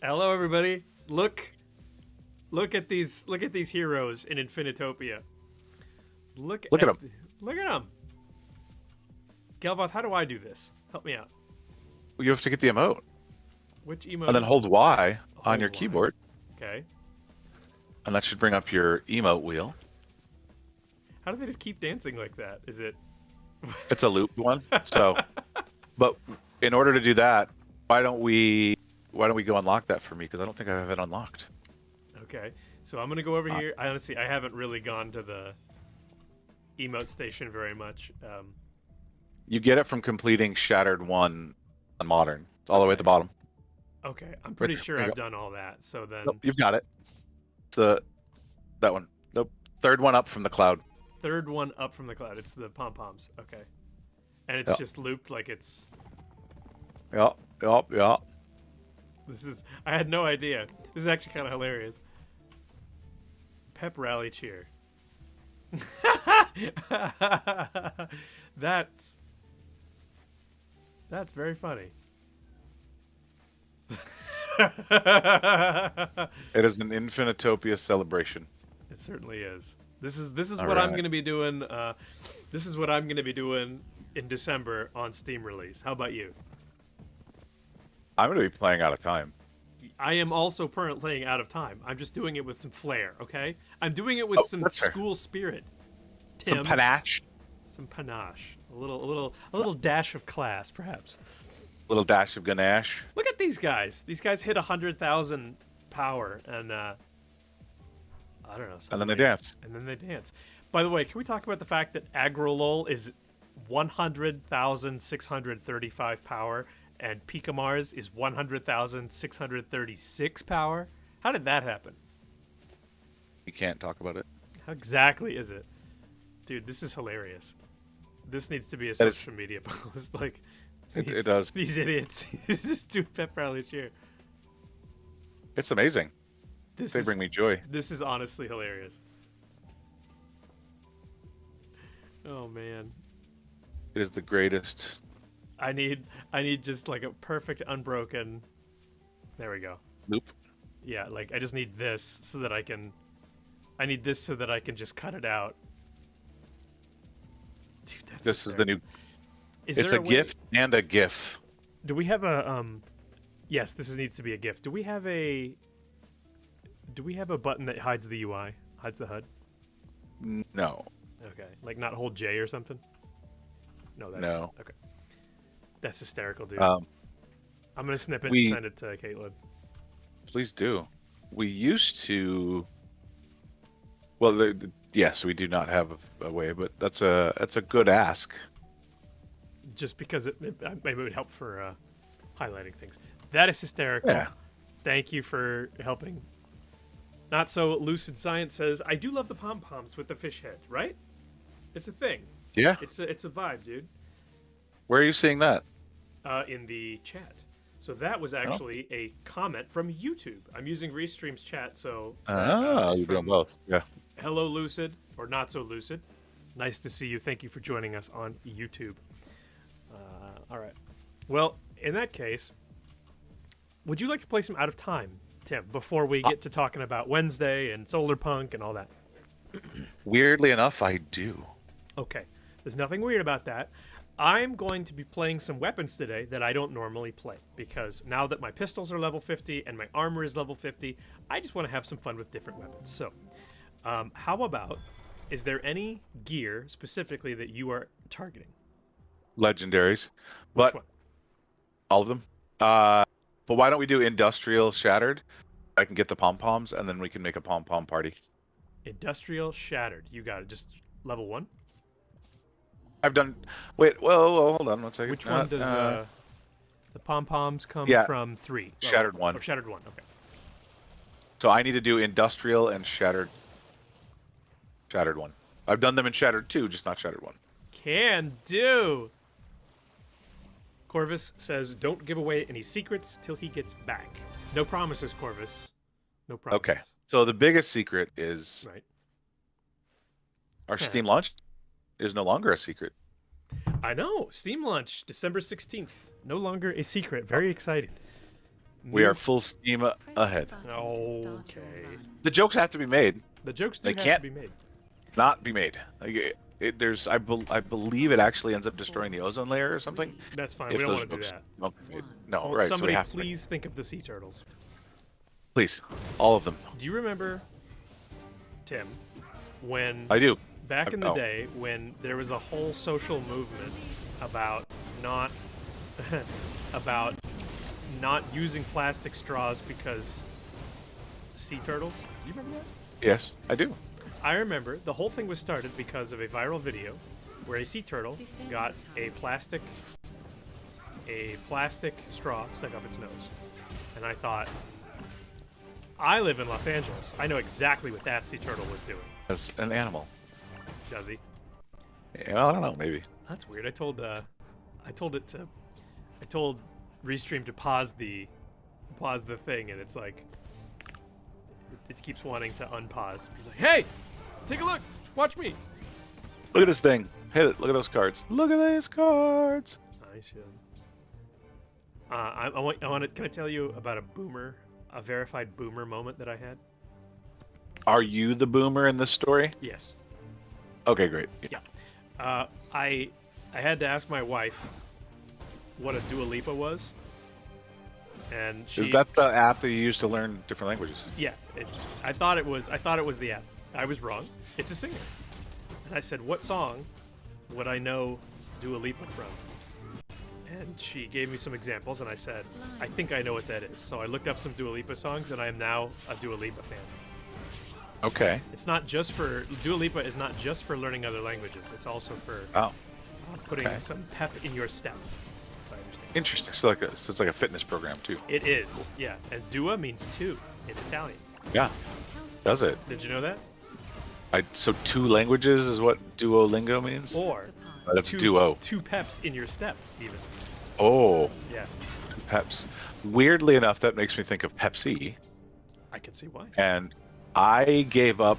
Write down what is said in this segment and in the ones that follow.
Hello, everybody. Look at these heroes in Infinitopia. Look at them. Look at them. Galvoth, how do I do this? Help me out. You have to get the emote. Which emote? And then hold Y on Hold your Y. keyboard. Okay. And that should bring up your emote wheel. How do they just keep dancing like that? Is it? It's a loop one. So, but in order to do that, why don't we go unlock that for me? Because I don't think I have it unlocked. Okay. So I'm gonna go over here. I haven't really gone to the emote station very much. You get it from completing Shattered 1 on Modern, all the way at the bottom. Okay, I'm pretty sure There you I've go. done all that. So then, Nope, you've got it. That one. Nope. Third one up from the cloud. third one up from the cloud. It's the pom poms. Okay, and it's Yep. just looped like it's. Yup. This is. I had no idea. This is actually kind of hilarious. Pep rally cheer. That's very funny. It is an Infinitopia celebration. It certainly is. This is All what I'm right. going to be doing. This is what I'm going to be doing in December on Steam release. How about you? I'm going to be playing Out of Time. I am also playing Out of Time. I'm just doing it with some flair. Okay, I'm doing it with some that's fair. school spirit. Tim, Some panache. some panache, a little dash of class, perhaps. Little dash of ganache. Look at these guys. These guys hit 100,000 power, and I don't know. And then they dance. And then they dance. By the way, can we talk about the fact that Agrolol is 100,635 power, and Pika Mars is 100,636 power? How did that happen? You can't talk about it. How exactly is it? Dude, this is hilarious. This needs to be a That is- social media post. Like, It does. These idiots. This dude pep rally cheer. It's amazing. This They is, bring me joy. This is honestly hilarious. Oh man. It is the greatest. I need just like a perfect unbroken. There we go. Loop. Yeah, like I just need this so that I can. I need this so that I can just cut it out. Dude, that's This is the new. Is It's there a way- GIF and a GIF. Do we have a Yes, this needs to be a GIF. Do we have a button that hides the UI, hides the HUD? No. Okay, like not hold J or something. No, that No. Okay, that's hysterical, dude. Um, I'm gonna snip it we- and send it to Caitlin. please do. We used to. Well, yes, we do not have a way, but that's a good ask. Just because maybe it would help for highlighting things. That is hysterical. Yeah. Thank you for helping. Not so lucid science says, I do love the pom poms with the fish head, right? It's a thing. Yeah. It's a vibe, dude. Where are you seeing that? In the chat. So that was actually a comment from YouTube. I'm using Restream's chat, so You're from doing both. Yeah. Hello Lucid, or Not So Lucid. Nice to see you. Thank you for joining us on YouTube. All right. Well, in that case, would you like to play some Out of Time, Tim, before we get to talking about Wednesday and Solarpunk and all that? Weirdly enough, I do. Okay. There's nothing weird about that. I'm going to be playing some weapons today that I don't normally play because now that my pistols are level 50 and my armor is level 50, I just want to have some fun with different weapons. So, how about, is there any gear specifically that you are targeting? Legendaries, Which but one? all of them. But why don't we do Industrial Shattered? I can get the pom poms, and then we can make a pom pom party. Industrial Shattered. You got it. Just level 1? I've done. Wait. Well, hold on one second. Which one does the pom-poms come yeah, from? 3? Shattered 1. Or Shattered 1, okay. So I need to do Industrial and Shattered. Shattered 1. I've done them in Shattered 2, just not Shattered 1. Can do! Corvus says, don't give away any secrets till he gets back. No promises, Corvus. No promises. Okay. So the biggest secret is Right. our Yeah. Steam launch is no longer a secret. I know. Steam launch, December 16th. No longer a secret. Very excited. We are full steam ahead. Okay. The jokes have to be made. The jokes do They have can't to be made. not be made. Like, I believe it actually ends up destroying the ozone layer or something. That's fine. If we don't those want to do jokes that. don't be made. No, Won't right? So we somebody have to. please think of the sea turtles? Please, all of them. Do you remember, Tim, when I do. back in the Oh. day when there was a whole social movement about not about not using plastic straws because sea turtles? Do you remember that? Yes, I do. I remember the whole thing was started because of a viral video where a sea turtle got a plastic straw stuck up its nose. And I thought, I live in Los Angeles. I know exactly what that sea turtle was doing. As an animal. Does he? Yeah, well, I don't know. Maybe. That's weird. I told Restream to pause the thing, and it's like it keeps wanting to unpause. He's like, hey, take a look. Watch me. Look at this thing. Hey, look at those cards. Look at these cards. I should. I want to. Can I tell you about a verified boomer moment that I had? Are you the boomer in this story? Yes. Okay, great. Yeah. I had to ask my wife what a Dua Lipa was, and she. Is that the app that you use to learn different languages? Yeah, it's. I thought it was the app. I was wrong. It's a singer. And I said, "What song would I know Dua Lipa from?" And she gave me some examples, and I said, "I think I know what that is." So I looked up some Dua Lipa songs, and I am now a Dua Lipa fan. Okay. It's not just for Dua Lipa is not just for learning other languages. It's also for putting okay. some pep in your step. As I understand. Interesting. So it's like a fitness program too. It is, yeah. And Dua means two in Italian. Yeah. Does it? Did you know that? So 2 languages is what Duolingo means? Or That's duo. 2 peps in your step, even. Oh. Yeah. 2 peps. Weirdly enough, that makes me think of Pepsi. I can see why. And I gave up.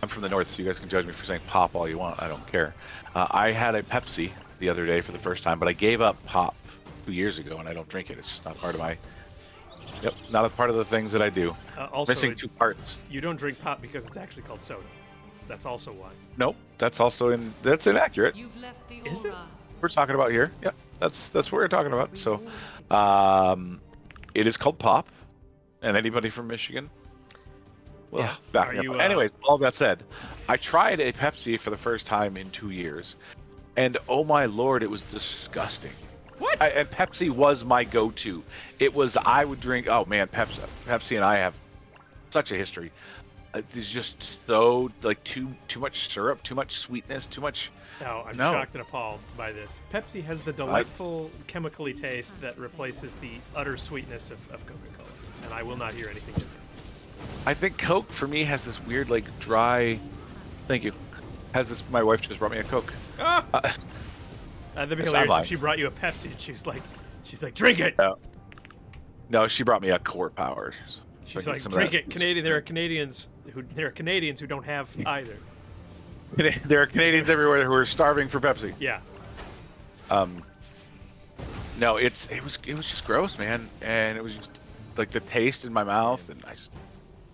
I'm from the north, so you guys can judge me for saying pop all you want. I don't care. I had a Pepsi the other day for the first time, but I gave up pop 2 years ago, and I don't drink it. It's just not part of my. Yep, not a part of the things that I do. Also, Missing 2 parts. You don't drink pop because it's actually called soda. That's also why. Nope, that's inaccurate. Is it? We're talking about here. Yeah, that's what we're talking about. So, it is called pop, and anybody from Michigan. Well, Yeah. back Are me up. you, Anyways, all that said, I tried a Pepsi for the first time in 2 years, and oh my lord, it was disgusting. What? And Pepsi was my go-to. I would drink. Oh man, Pepsi and I have such a history. There's just so like too much syrup, too much sweetness, too much. No, I'm No. shocked and appalled by this. Pepsi has the delightful chemically taste that replaces the utter sweetness of Coca-Cola, and I will not hear anything different. I think Coke for me has this weird like dry. Thank you. Has this? My wife just brought me a Coke. Ah! That'd be Yes, hilarious I'm if she brought you a Pepsi and she's like, drink it. No, she brought me a Core Power. So She's I like, get some of drink that. it. Canadian. There are Canadians who don't have either. There are Canadians everywhere who are starving for Pepsi. Yeah. No, it was just gross, man, and it was just like the taste in my mouth, and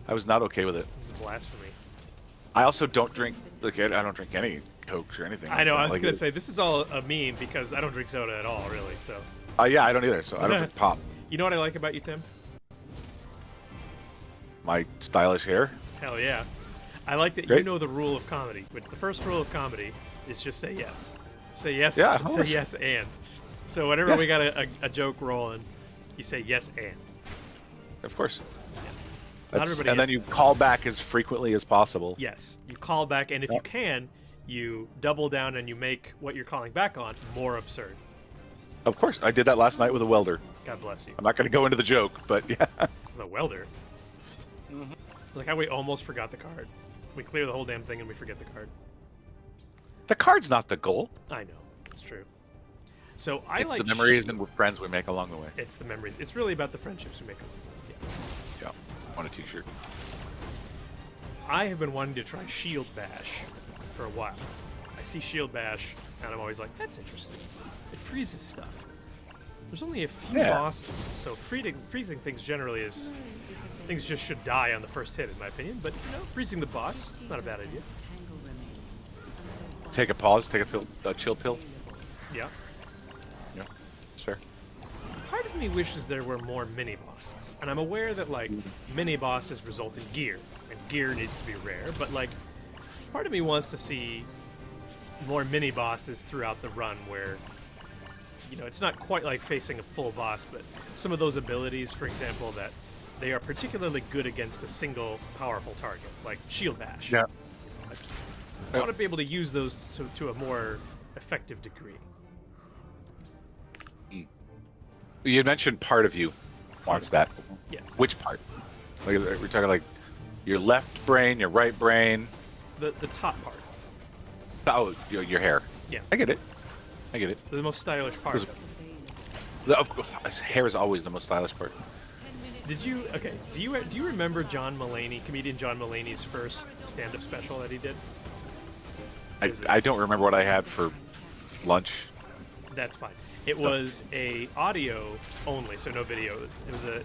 I was not okay with it. This is blasphemy. I also don't drink I don't drink any Cokes or anything. I know. I was like gonna say this is all a meme because I don't drink soda at all, really. So. Yeah, I don't either. So I don't drink pop. You know what I like about you, Tim? My stylish hair. Hell yeah. I like that Great. you know the rule of comedy. But the first rule of comedy is just say yes. Say yes. Yeah, of say course. yes and. So whenever Yeah. we got a joke rolling, you say yes and. Of course. Not That's, everybody and then gets you that. call back as frequently as possible. Yes. You call back, and if you can, you double down and you make what you're calling back on more absurd. Of course, I did that last night with a welder. God bless you. I'm not going to go into the joke, but yeah. The welder. Like how we almost forgot the card. We clear the whole damn thing and we forget the card. The card's not the goal. I know. It's true. So I It's like the memories and friends we make along the way. It's the memories. It's really about the friendships we make. Yeah. Yeah. On a t-shirt. I have been wanting to try Shield Bash for a while. I see Shield Bash, and I'm always like, that's interesting. It freezes stuff. There's only a few Yeah. bosses, so freezing things generally is... Things just should die on the first hit, in my opinion. But, freezing the boss, it's not a bad idea. Take a pause, take a chill pill. Yeah. Yeah, sure. Part of me wishes there were more mini-bosses. And I'm aware that, like, mini-bosses result in gear. And gear needs to be rare, but, like, part of me wants to see more mini-bosses throughout the run where, it's not quite like facing a full boss, but some of those abilities, for example, that they are particularly good against a single powerful target, like Shield Bash. Yeah. I want to be able to use those to a more effective degree. You had mentioned part of you wants that. Yeah. Which part? Like, we're talking like your left brain, your right brain. The top part. Oh, your hair. Yeah. I get it. The most stylish part. Of course, hair is always the most stylish part. Do you remember comedian John Mulaney's first stand-up special that he did? I don't remember what I had for lunch. That's fine. It was a audio only, so no video.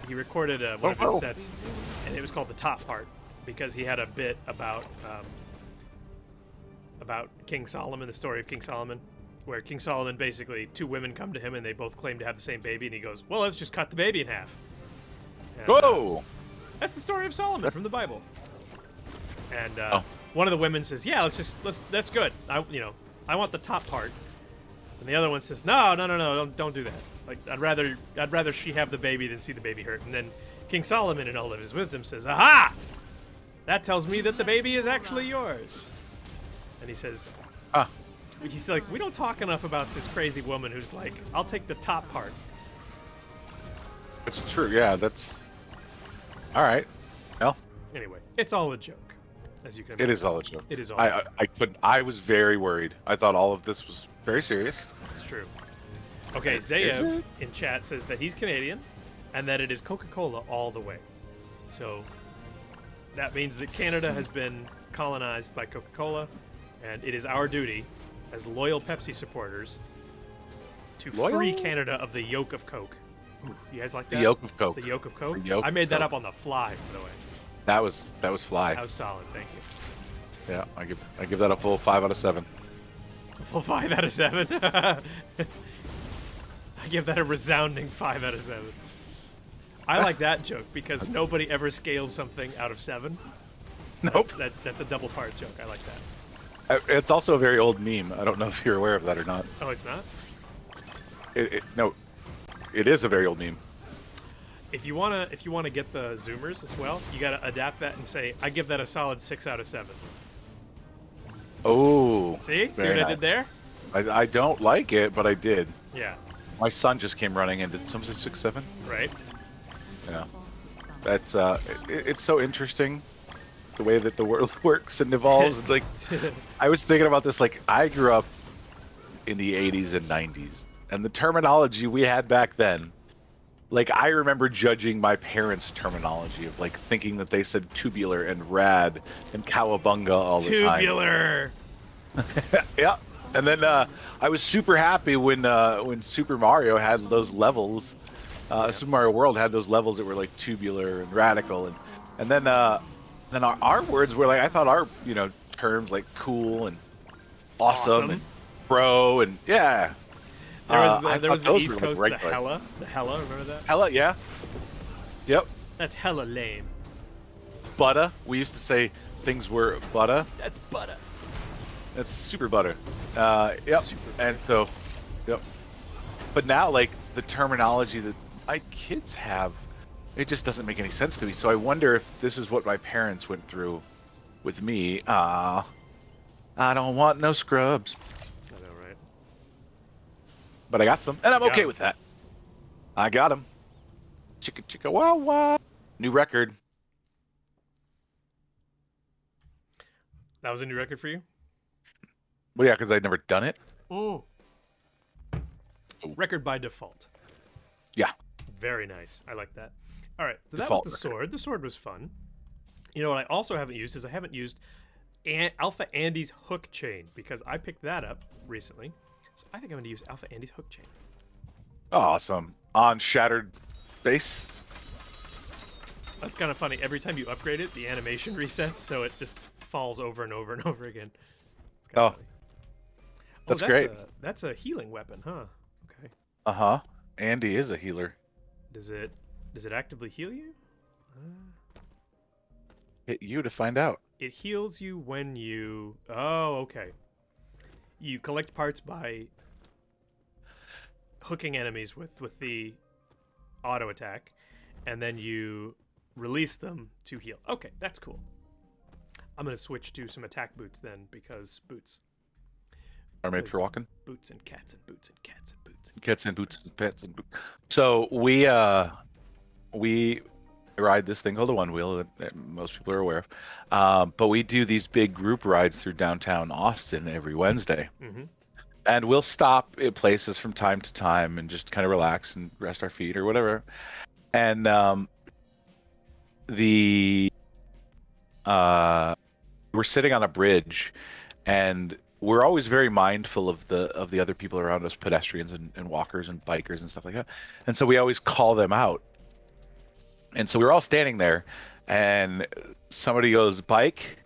He recorded one of his sets, and it was called The Top Part because he had a bit about King Solomon, the story of King Solomon, where King Solomon basically, two women come to him and they both claim to have the same baby, and he goes, "Well, let's just cut the baby in half." And, Whoa! That's the story of Solomon from the Bible. And one of the women says, "Yeah, that's good. I want the top part." And the other one says, "No, don't do that. Like, I'd rather she have the baby than see the baby hurt." And then King Solomon, in all of his wisdom, says, "Aha! That tells me that the baby is actually yours." And he says, he's like, "We don't talk enough about this crazy woman who's like, I'll take the top part." It's true. Yeah, that's all right. Well, Anyway, it's all a joke, as you can imagine. it is all a joke. It is all. I was very worried. I thought all of this was very serious. It's true. Okay, Zayev in chat says that he's Canadian and that it is Coca-Cola all the way. So that means that Canada has been colonized by Coca-Cola, and it is our duty as loyal Pepsi supporters to free Canada of the yoke of Coke. Ooh, you guys like that? The yolk of Coke. The yoke of Coke? The yolk I made of that Coke. up on the fly, by the way. That was fly. That was solid, thank you. Yeah, I give that a full 5 out of 7. A full 5 out of 7. I give that a resounding 5 out of 7. I like that joke because nobody ever scales something out of 7. Nope. That's a double part joke. I like that. It's also a very old meme. I don't know if you're aware of that or not. Oh, it's not? No, it is a very old meme. If you wanna get the zoomers as well, you gotta adapt that and say, I give that a solid 6 out of 7. Oh. See what I did there? I don't like it, but I did. Yeah. My son just came running in. Did something 6-7? Right. Yeah. That's it's so interesting the way that the world works and evolves. Like, I was thinking about this. Like, I grew up in the 80s and 90s, and the terminology we had back then. Like, I remember judging my parents' terminology of, like, thinking that they said tubular and rad and cowabunga all the time. Tubular. Yeah. And then I was super happy when Super Mario had those levels. Super Mario World had those levels that were like tubular and radical, and then our words were like, I thought our terms like cool and awesome. And bro and yeah. There was the East Coast, the hella, remember that? Hella, yeah. Yep. That's hella lame. Butta. We used to say things were butta. That's butter. That's super butter. Yep. And so, yep. But now, like, the terminology that my kids have, it just doesn't make any sense to me. So I wonder if this is what my parents went through with me. I don't want no scrubs. I know, right? But I got some, and I'm okay with that. I got them. Chicka chicka wow wow. New record. That was a new record for you? Well, yeah, because I'd never done it. Oh. Record by default. Yeah. Very nice. I like that. All right. So Default that was the record. sword. The sword was fun. You know what I also haven't used is I haven't used Alpha Andy's hook chain because I picked that up recently. So I think I'm going to use Alpha Andy's hook chain. Awesome. On Shattered Base. That's kind of funny. Every time you upgrade it, the animation resets, so it just falls over and over and over again. It's kind Oh, of funny. that's great. That's a healing weapon, huh? Okay. Uh-huh. Andy is a healer. Does it actively heal you? Hit you to find out. It heals you when you. Oh, okay. You collect parts by hooking enemies with the auto attack, and then you release them to heal. Okay, that's cool. I'm gonna switch to some attack boots then, because boots. Are made for walking. Boots and cats and boots and cats and boots. And Cats and boots and pets and boots. So we ride this thing called a one wheel that most people are aware of, but we do these big group rides through downtown Austin every Wednesday. Mm-hmm. And we'll stop at places from time to time and just kind of relax and rest our feet or whatever. And we're sitting on a bridge, and we're always very mindful of the other people around us, pedestrians and walkers and bikers and stuff like that. And so we always call them out. And so we were all standing there, and somebody goes, bike.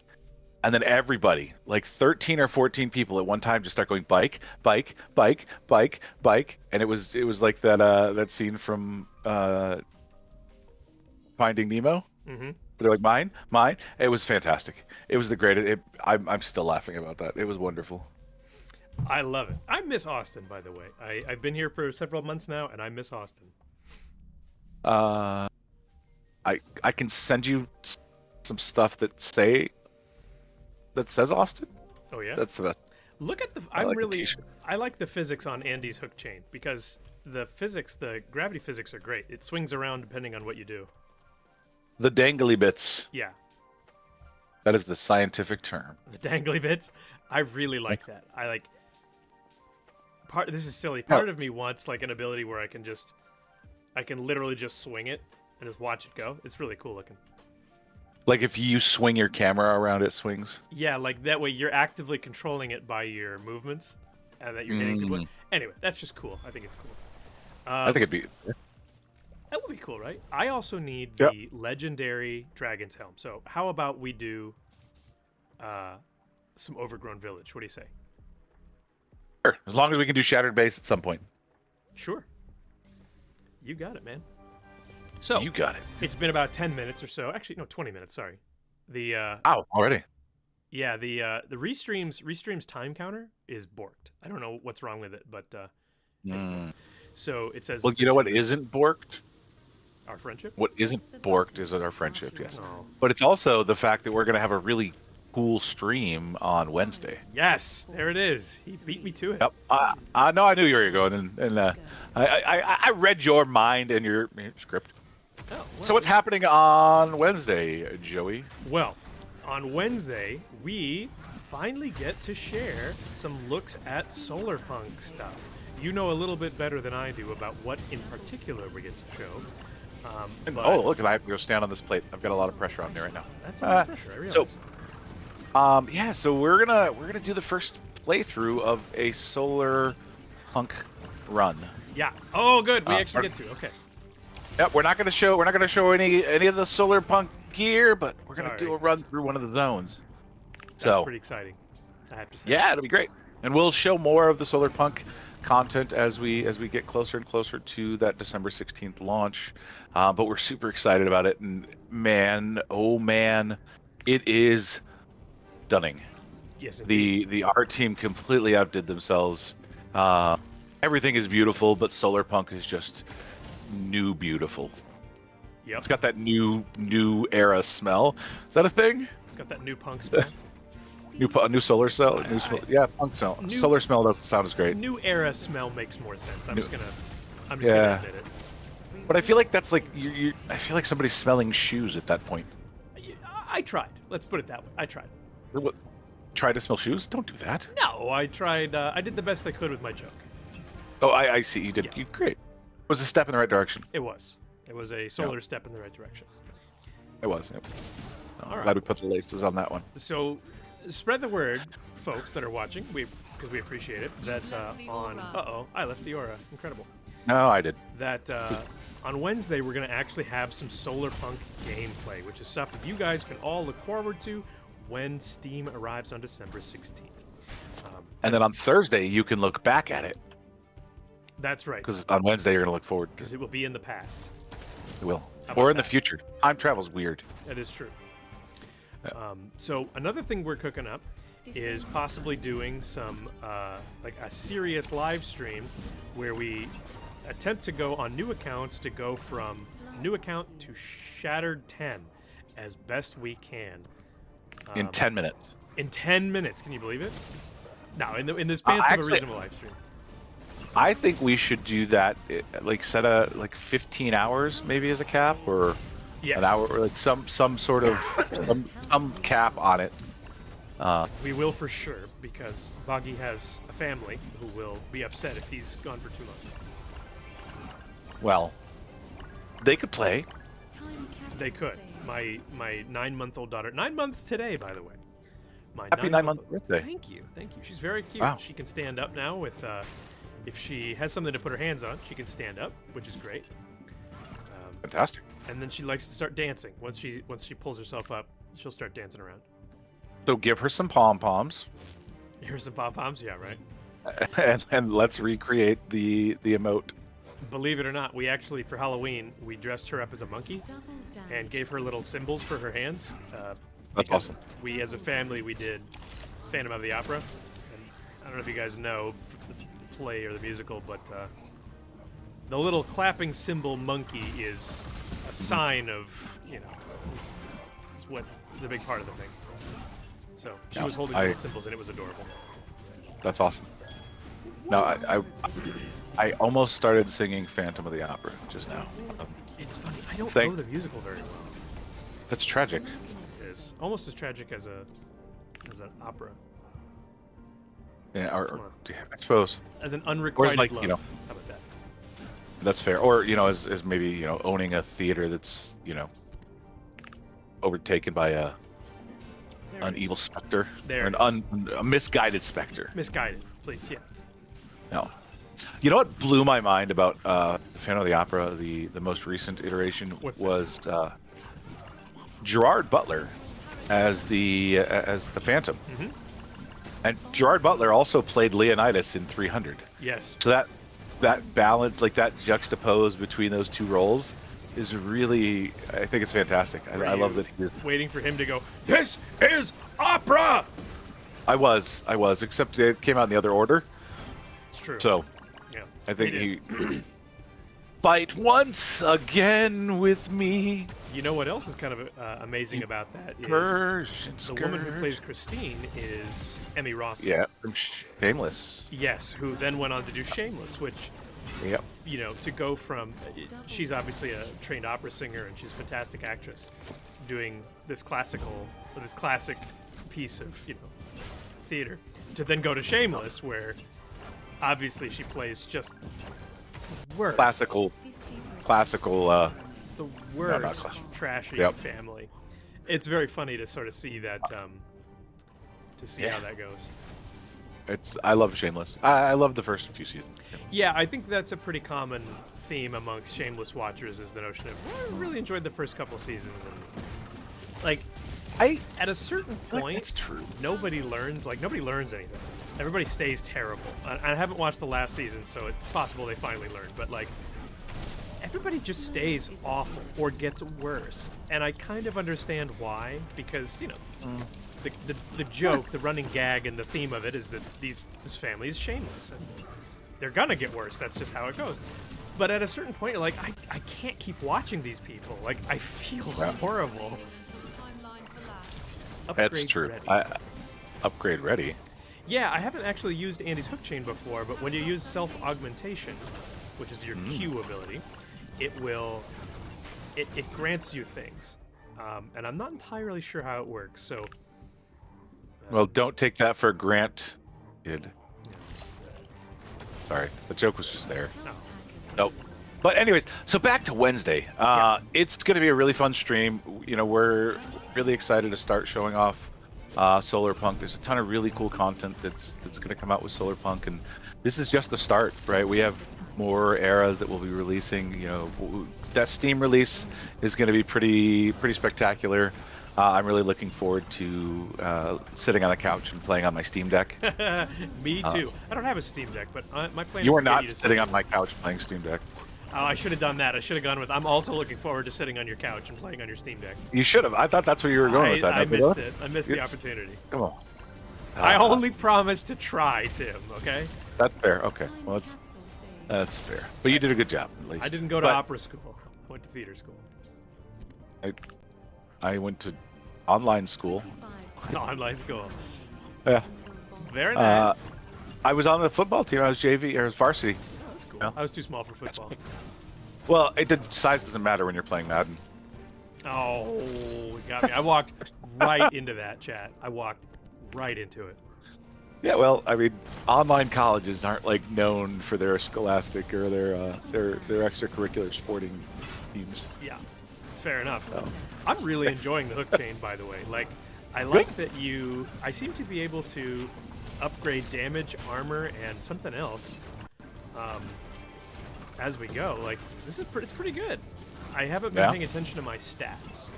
And then everybody, like 13 or 14 people at one time, just start going bike, bike, bike, bike, bike, and it was like that scene from Finding Nemo. Mm-hmm. They're like mine. It was fantastic. It was the greatest. I'm still laughing about that. It was wonderful. I love it. I miss Austin, by the way. I've been here for several months now, and I miss Austin. I can send you some stuff that says Austin. Oh yeah, That's the best. Look at the. I like the physics on Andy's hook chain, because the gravity physics are great. It swings around depending on what you do. The dangly bits. Yeah. That is the scientific term. The dangly bits. I really like that. I like. This is silly. Oh. Part of me wants like an ability where I can literally just swing it and just watch it go. It's really cool looking. Like if you swing your camera around, it swings. Yeah, like that way you're actively controlling it by your movements, and that you're getting good one. Anyway, that's just cool. I think it's cool. I think it'd be. That would be cool, right? I also need the legendary Dragon's Helm. So how about we do some Overgrown Village? What do you say? Sure, as long as we can do Shattered Base at some point. Sure. You got it, man. So you got it. It's been about 10 minutes or so. Actually, no, 20 minutes. Sorry. The already. Yeah, the Restream's time counter is borked. I don't know what's wrong with it, but so it says. Well, you know what isn't borked? Our friendship. What isn't borked is our friendship. Yes, Oh. but it's also the fact that we're going to have a really cool stream on Wednesday. Yes, there it is. He beat me to it. Yep. No, I knew you were going, and I read your mind and your script. Oh, well. So what's happening on Wednesday, Joey? Well, on Wednesday, we finally get to share some looks at Solarpunk stuff. You know a little bit better than I do about what in particular we get to show. Oh, look, I have to go stand on this plate. I've got a lot of pressure on me right now. That's a lot of pressure, I realize. So we're gonna do the first playthrough of a Solarpunk run. Yeah. Oh, good. We actually get to. Okay. Yep, we're not gonna show any of the Solarpunk gear, but we're gonna do a run through one of the zones. That's pretty exciting, I have to say. Yeah, it'll be great, and we'll show more of the Solarpunk content as we get closer and closer to that December 16th launch. But we're super excited about it, and man, oh man, it is stunning. Yes, the art team completely outdid themselves. Everything is beautiful, but Solarpunk is just new beautiful. Yep. It's got that new era smell. Is that a thing? It's got that new punk smell. new solar cell. Yeah, punk smell. Solar smell doesn't sound as great. New era smell makes more sense. I'm just gonna admit it. But I feel like that's like I feel like somebody's smelling shoes at that point. I tried. Let's put it that way. I tried. What? Try to smell shoes? Don't do that. No, I tried. I did the best I could with my joke. Oh, I see. You did. Yeah. You great. It was a step in the right direction. It was. It was a solar step in the right direction. It was. Yep. All right. Glad we put the laces on that one. So, spread the word, folks that are watching, because we appreciate it. That on I left the aura. Incredible. No, I did. that on Wednesday we're going to actually have some Solarpunk gameplay, which is stuff that you guys can all look forward to when Steam arrives on December 16th. And then on Thursday, you can look back at it. That's right. Because on Wednesday, you're going to look forward. Because it will be in the past. It will. Or in the future. Time travel's weird. That is true. Yeah. So another thing we're cooking up is possibly doing some, like a serious live stream where we attempt to go on new accounts to go from new account to Shattered 10 as best we can. In 10 minutes. In 10 minutes. Can you believe it? No, in the span of a reasonable live stream. I think we should do that, like set a 15 hours maybe as a cap, or an hour, or like some sort of some cap on it. We will for sure, because Boggy has a family who will be upset if he's gone for too long. Well, they could play. They could. My 9-month-old daughter, 9 months today, by the way. My Happy 9-month birthday. Thank you. She's very cute. Wow. She can stand up now with, if she has something to put her hands on, she can stand up, which is great. Fantastic. And then she likes to start dancing. Once she pulls herself up, she'll start dancing around. So give her some pom-poms. Here's some pom-poms, yeah, right? and let's recreate the emote. Believe it or not, we actually, for Halloween, we dressed her up as a monkey and gave her little symbols for her hands. That's awesome. We, as a family, we did Phantom of the Opera. And I don't know if you guys know the play or the musical, but the little clapping symbol monkey is a sign of, it's what is a big part of the thing. So she was holding little symbols, and it was adorable. That's awesome. No, I almost started singing Phantom of the Opera just now. It's funny. I don't know the musical very well. That's tragic. It is almost as tragic as an opera. Yeah, or I suppose. As an unrequited like, love. you know, how about that? That's fair. Or as maybe owning a theater that's overtaken by an evil specter, or a misguided specter. Misguided, please, yeah. No. You know what blew my mind about Phantom of the Opera, the most recent iteration, was Gerard Butler as the Phantom. Mm-hmm. And Gerard Butler also played Leonidas in 300. Yes. So that balance, like that juxtapose between those two roles, is really, I think it's fantastic. I love that he is waiting for him to go, "This is opera!" I was, except it came out in the other order. It's true. So, yeah, I think he fight once again with me. You know what else is kind of amazing about that is the woman who plays Christine is Emmy Rossum. Yeah, from Shameless. Yes, who then went on to do Shameless, which, to go from, she's obviously a trained opera singer and she's a fantastic actress, doing this classic piece of theater, to then go to Shameless, where obviously she plays just worst. Classical. The worst trashy family. It's very funny to sort of see that, to see how that goes. I love Shameless. I love the first few seasons. Yeah, I think that's a pretty common theme amongst Shameless watchers, is the notion of, I really enjoyed the first couple seasons, and at a certain point, it's true. Nobody learns anything. Everybody stays terrible. I haven't watched the last season, so it's possible they finally learned, but everybody just stays awful or gets worse. And I kind of understand why, because, the joke, the running gag and the theme of it is that this family is shameless, and they're gonna get worse. That's just how it goes. But at a certain point, you're like, I can't keep watching these people. Like, I feel horrible. That's true. Ready. Upgrade ready. Yeah, I haven't actually used Andy's hook chain before, but when you use self-augmentation, which is your Q ability, it grants you things. And I'm not entirely sure how it works, so... well, don't take that for granted. Sorry, the joke was just there. No. Nope. But anyways, so back to Wednesday. It's going to be a really fun stream. We're really excited to start showing off Solarpunk. There's a ton of really cool content that's going to come out with Solarpunk, and this is just the start, right? We have more eras that we'll be releasing. You know, that Steam release is going to be pretty spectacular. I'm really looking forward to sitting on the couch and playing on my Steam Deck. Me too. I don't have a Steam Deck, but my plan You is are to get not you to sitting on my couch playing Steam Deck. Oh, I should have done that. I should have gone with. I'm also looking forward to sitting on your couch and playing on your Steam Deck. You should have. I thought that's where you were going with that. I missed it. I missed the opportunity. Come on. I only promised to try, Tim. Okay. That's fair. Okay. Well, that's fair. But you did a good job, at least. I didn't go to opera school. I went to theater school. I went to online school. Online school. Yeah. Very nice. I was on the football team. I was JV or varsity. Oh, that's cool. Yeah. I was too small for football. Well, size doesn't matter when you're playing Madden. Oh, you got me. I walked right into that, chat. I walked right into it. Yeah, well, I mean, online colleges aren't like known for their scholastic or their extracurricular sporting teams. Yeah, fair enough. So. I'm really enjoying the hook chain, by the way. Like, I like that I seem to be able to upgrade damage, armor, and something else as we go. Like, it's pretty good. I haven't been paying attention to my stats,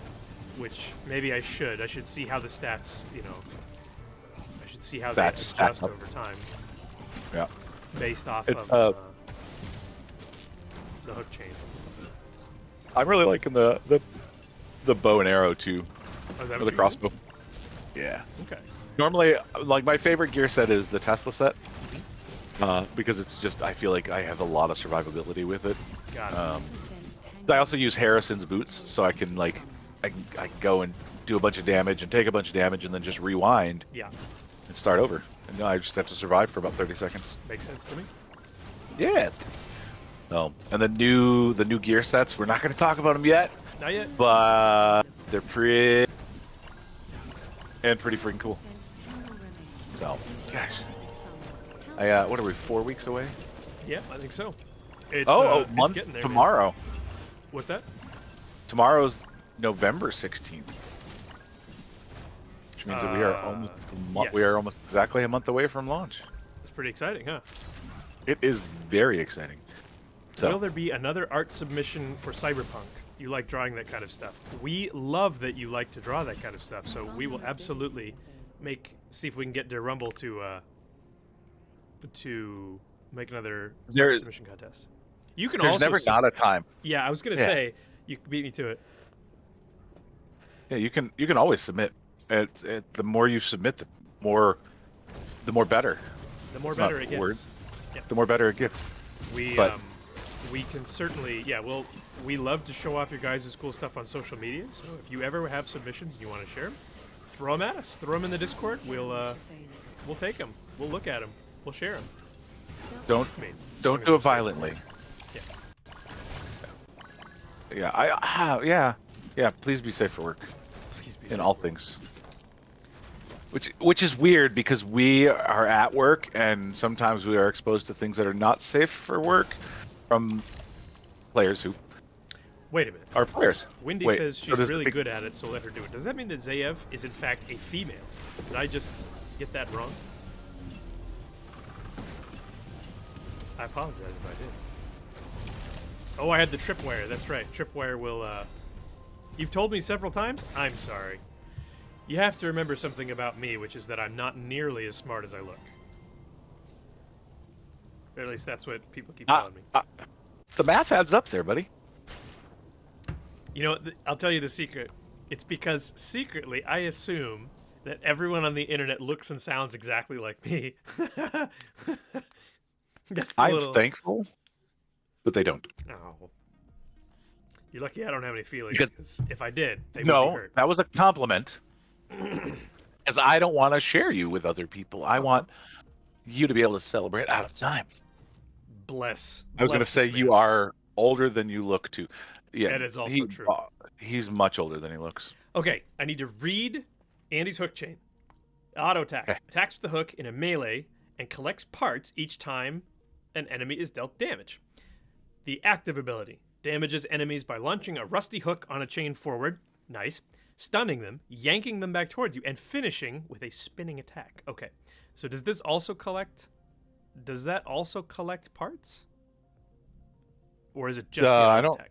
which maybe I should. I should see how the stats, I should see how they adjust over time. Yeah. Based off of the hook chain. I'm really liking the bow and arrow too. Oh, is that for the crossbow. Yeah. Okay. Normally, like my favorite gear set is the Tesla set, because it's just I feel like I have a lot of survivability with it. Got it. I also use Harrison's boots, so I can I can go and do a bunch of damage and take a bunch of damage and then just rewind. Yeah. And start over. And I just have to survive for about 30 seconds. Makes sense to me. Yeah. And the new gear sets, we're not going to talk about them yet. Not yet. But they're pretty freaking cool. So, gosh. What are we, 4 weeks away? Yeah, I think so. It's, month it's there, tomorrow. Man. What's that? Tomorrow's November 16th. Which means that we are almost we are almost exactly a month away from launch. It's pretty exciting, huh? It is very exciting. So, will there be another art submission for Cyberpunk? You like drawing that kind of stuff. We love that you like to draw that kind of stuff, so we will absolutely see if we can get Der Rumble to make another submission contest. You can there's also never not a time. Yeah, I was gonna say you can beat me to it. Yeah, you can always submit. The more you submit, the more better. The more better it gets. Yep. The more better it gets. We can certainly, we love to show off your guys' cool stuff on social media. So if you ever have submissions and you want to share them, throw them at us. Throw them in the Discord. We'll take them. We'll look at them. We'll share them. Don't do it violently. Yeah. Yeah. Please be safe for work. Please be in safe all things. Which is weird because we are at work and sometimes we are exposed to things that are not safe for work from players who. Wait a minute. Are players. Wendy says she's really good at it, so let her do it. Does that mean that Zayev is in fact a female? Did I just get that wrong? I apologize if I did. Oh, I had the tripwire. That's right. Tripwire will, You've told me several times. I'm sorry. You have to remember something about me, which is that I'm not nearly as smart as I look. Or at least that's what people keep telling me. The math adds up there, buddy. You know, I'll tell you the secret. It's because secretly I assume that everyone on the internet looks and sounds exactly like me. I'm thankful, but they don't. Oh. You're lucky I don't have any feelings, because if I did, they would be hurt. That was a compliment. Because I don't want to share you with other people. I want you to be able to celebrate out of time. Bless. I was going to say you are older than you look too. Yeah, that is also true. He's much older than he looks. Okay, I need to read Andy's hook chain. Auto attack. Okay. Attacks with the hook in a melee and collects parts each time an enemy is dealt damage. The active ability damages enemies by launching a rusty hook on a chain forward. Nice. stunning them, yanking them back towards you, and finishing with a spinning attack. Okay, so does this also collect? Does that also collect parts? Or is it just the I auto don't. attack?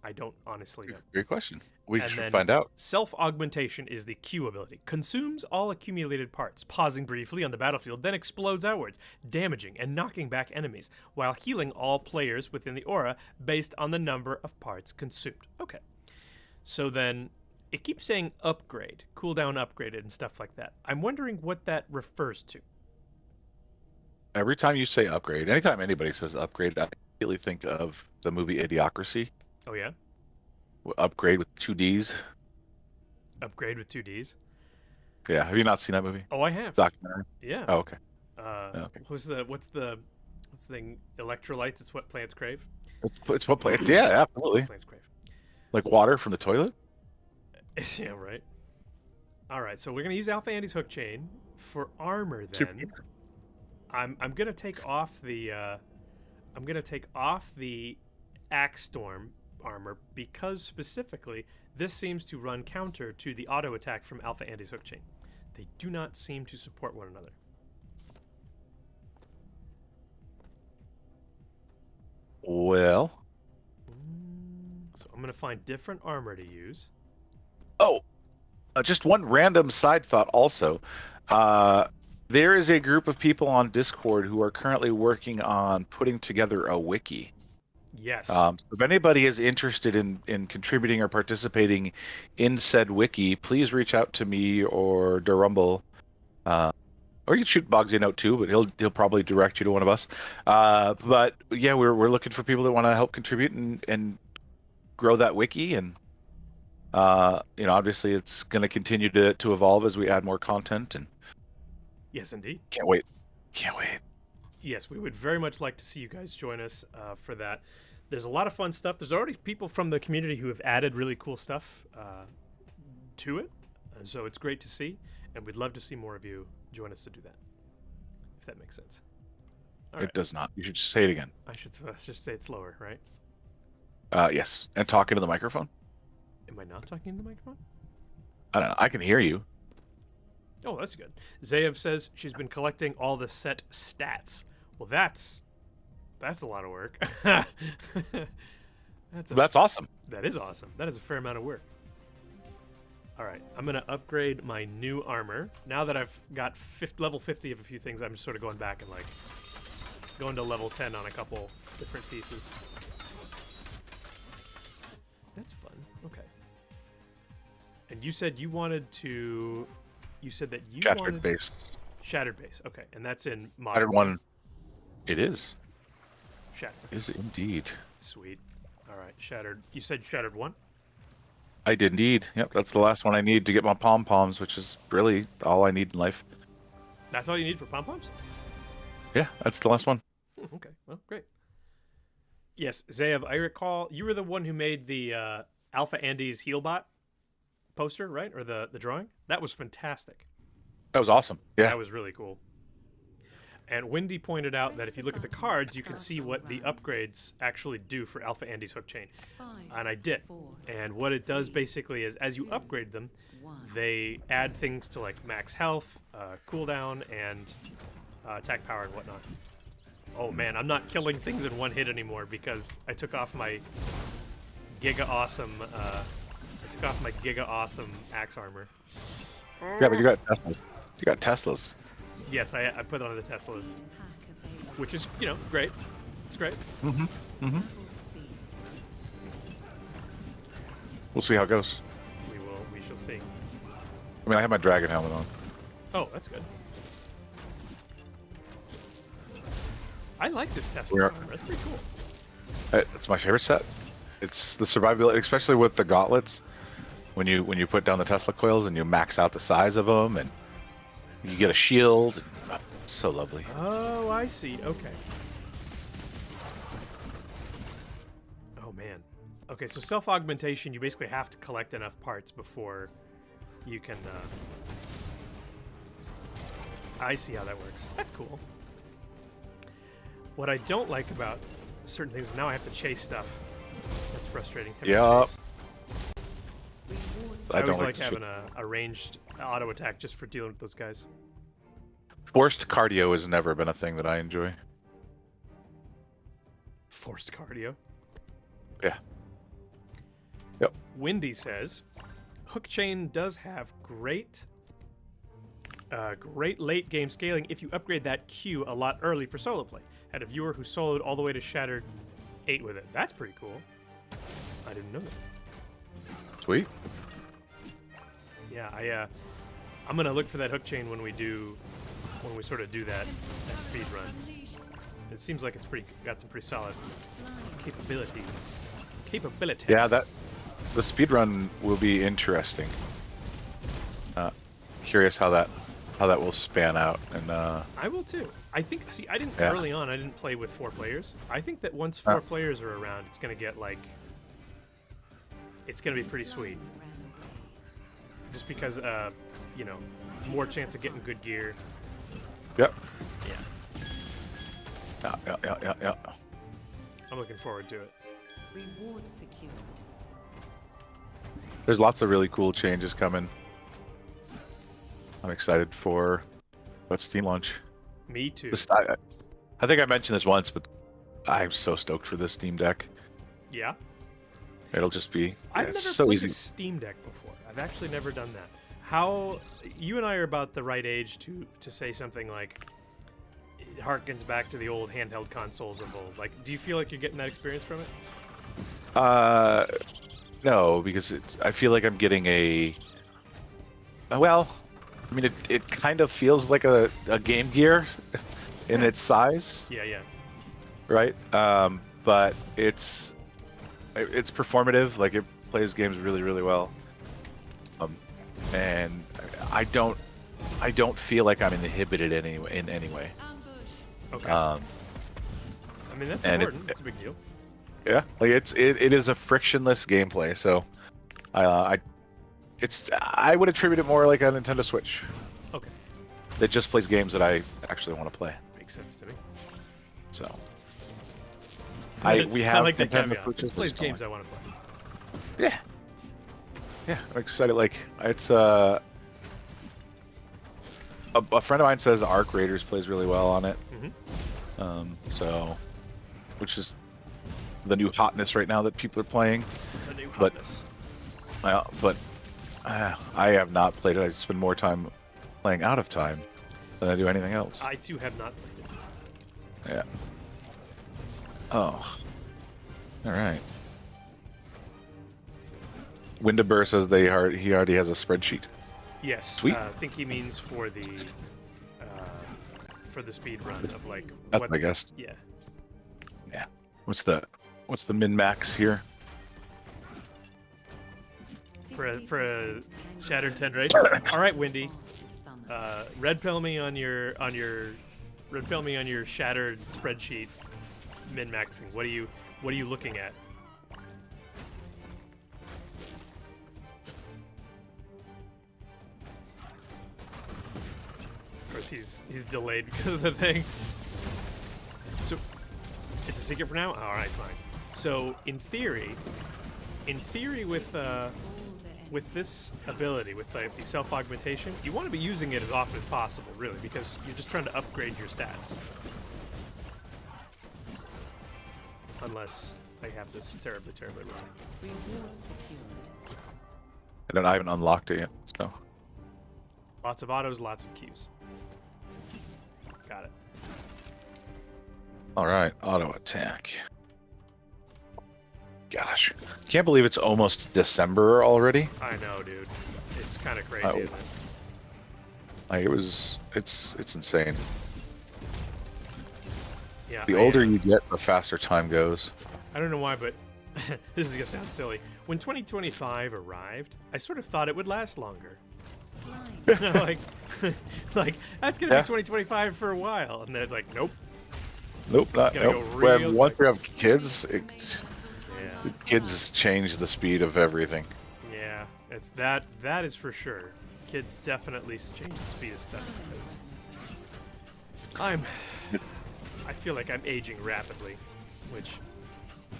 I don't honestly know. Great question. We And should then find out. self-augmentation is the Q ability. Consumes all accumulated parts, pausing briefly on the battlefield, then explodes outwards, damaging and knocking back enemies, while healing all players within the aura based on the number of parts consumed. Okay. So then it keeps saying upgrade, cooldown upgraded, and stuff like that. I'm wondering what that refers to. Every time you say upgrade, anytime anybody says upgrade, I immediately think of the movie Idiocracy. Oh, yeah? Upgrade with 2 Ds. Upgrade with 2 Ds? Yeah, have you not seen that movie? Oh, I have. Documentary. Yeah. Oh, okay. Okay. What's the thing? Electrolytes, it's what plants crave? It's what plants. Yeah, absolutely. Plants crave. Like water from the toilet. Yeah, right. All right, so we're gonna use Alpha Andy's hook chain for armor. Then I'm gonna take off the Axe Storm armor because specifically this seems to run counter to the auto attack from Alpha Andy's hook chain. They do not seem to support one another. Well. So I'm gonna find different armor to use. Oh, just one random side thought also. There is a group of people on Discord who are currently working on putting together a wiki. Yes. So if anybody is interested in contributing or participating in said wiki, please reach out to me or Durumble. Or you can shoot Bogsy a note too, but he'll probably direct you to one of us. But yeah, we're looking for people that want to help contribute and grow that wiki, and obviously it's going to continue to evolve as we add more content. And yes, indeed. Can't wait. Yes, we would very much like to see you guys join us for that. There's a lot of fun stuff. There's already people from the community who have added really cool stuff to it, and so it's great to see. And we'd love to see more of you join us to do that, if that makes sense. All right. It does not. You should just say it again. I should just say it slower, right? Yes, and talk into the microphone. Am I not talking into the microphone? I don't know. I can hear you. Oh, that's good. Zayev says she's been collecting all the set stats. Well, that's a lot of work. That's awesome. That is awesome. That is a fair amount of work. All right, I'm going to upgrade my new armor. Now that I've got level 50 of a few things, I'm just sort of going back and going to level 10 on a couple different pieces. That's fun. Okay. And you said you wanted to... You said that you Shattered wanted... base. Shattered base. Okay, and that's in modern. Shattered one. It is. Shattered. Is it indeed. Sweet. All right, shattered. You said shattered one? I did indeed. Yep, that's the last one I need to get my pom-poms, which is really all I need in life. That's all you need for pom-poms? Yeah, that's the last one. Okay, well, great. Yes, Zayev, I recall you were the one who made the Alpha Andy's Healbot poster, right? Or the drawing? That was fantastic. That was awesome. Yeah. That was really cool. And Wendy pointed out that if you look at the cards, you can see what the upgrades actually do for Alpha Andy's hook chain. And I did. And what it does basically is as you upgrade them, they add things to like max health, cooldown, and attack power and whatnot. Oh man, I'm not killing things in one hit anymore because I took off my Giga Awesome axe armor. Yeah, but you got Teslas. You got Teslas. Yes, I put on the Teslas, which is, great. It's great. Mm-hmm. We'll see how it goes. We shall see. I mean, I have my dragon helmet on. Oh, that's good. I like this Tesla armor. That's pretty cool. It's my favorite set. It's the survivability, especially with the gauntlets. When you put down the Tesla coils and you max out the size of them, and you get a shield. Oh, so lovely. Oh, I see. Okay. Oh man. Okay, so self-augmentation, you basically have to collect enough parts before you can. I see how that works. That's cool. What I don't like about certain things, now I have to chase stuff. That's frustrating. Yeah. I always don't like to having a ranged auto attack just for dealing with those guys. Forced cardio has never been a thing that I enjoy. Forced cardio. Yeah. Yep. Windy says, Hook Chain does have great late game scaling if you upgrade that Q a lot early for solo play. Had a viewer who soloed all the way to Shattered 8 with it. That's pretty cool. I didn't know that. Sweet. Yeah, I'm gonna look for that Hook Chain when we sort of do that speed run. It seems like it's got some pretty solid capability. Yeah, the speedrun will be interesting. Curious how that will span out, and I will too. I think. See, I didn't early on. I didn't play with 4 players. I think that once 4 players are around, it's gonna get like. It's gonna be pretty sweet. Just because, you know, more chance of getting good gear. Yep. Yeah. Yeah. I'm looking forward to it. Reward secured. There's lots of really cool changes coming. I'm excited for that Steam launch. Me too. I think I mentioned this once, but I'm so stoked for this Steam Deck. Yeah. It'll just be I've never so played easy. a Steam Deck before. I've actually never done that. How you and I are about the right age to say something like it harkens back to the old handheld consoles of old. Like, do you feel like you're getting that experience from it? No, because I feel like I'm getting well, I mean, it kind of feels like a Game Gear in its size. Yeah. Right? But it's performative. Like, it plays games really, really well. And I don't feel like I'm inhibited in any way. Okay. I mean, that's important. It's a big deal. Yeah, like it is a frictionless gameplay. So, I would attribute it more like a Nintendo Switch. Okay. That just plays games that I actually want to play. Makes sense to me. So, I we have like that Nintendo caveat. Switches. It plays games I want to play. Yeah, I'm excited. Like, it's a friend of mine says Arc Raiders plays really well on it. Mm-hmm. So, which is the new hotness right now that people are playing. The new hotness. But I have not played it. I spend more time playing Out of Time than I do anything else. I too have not played it. Yeah. Oh. All right. Windaber says he already has a spreadsheet. Yes. Sweet. I think he means for the speed run of like. That's my guess. Yeah. Yeah. What's the min max here? For a Shattered 10 race. All right, Windy. Red pill me on your Shattered spreadsheet min maxing. What are you looking at? Of course, he's delayed because of the thing. So it's a secret for now. All right, fine. So in theory, with this ability, with the self-augmentation, you want to be using it as often as possible, really, because you're just trying to upgrade your stats. Unless I have this terribly wrong. I haven't unlocked it yet, so. Lots of autos, lots of Qs. Got it. All right, auto attack. Gosh, can't believe it's almost December already. I know, dude. It's kind of crazy, Oh. isn't it? Like it's insane. Yeah. The older you get, the faster time goes. I don't know why, but this is gonna sound silly. When 2025 arrived, I sort of thought it would last longer. like that's gonna be 2025 for a while, and then it's like, nope. Nope, not. Gotta Nope. go real Once quick. we have kids, Yeah. kids change the speed of everything. Yeah, it's that is for sure. Kids definitely change the speed of stuff because I feel like I'm aging rapidly, which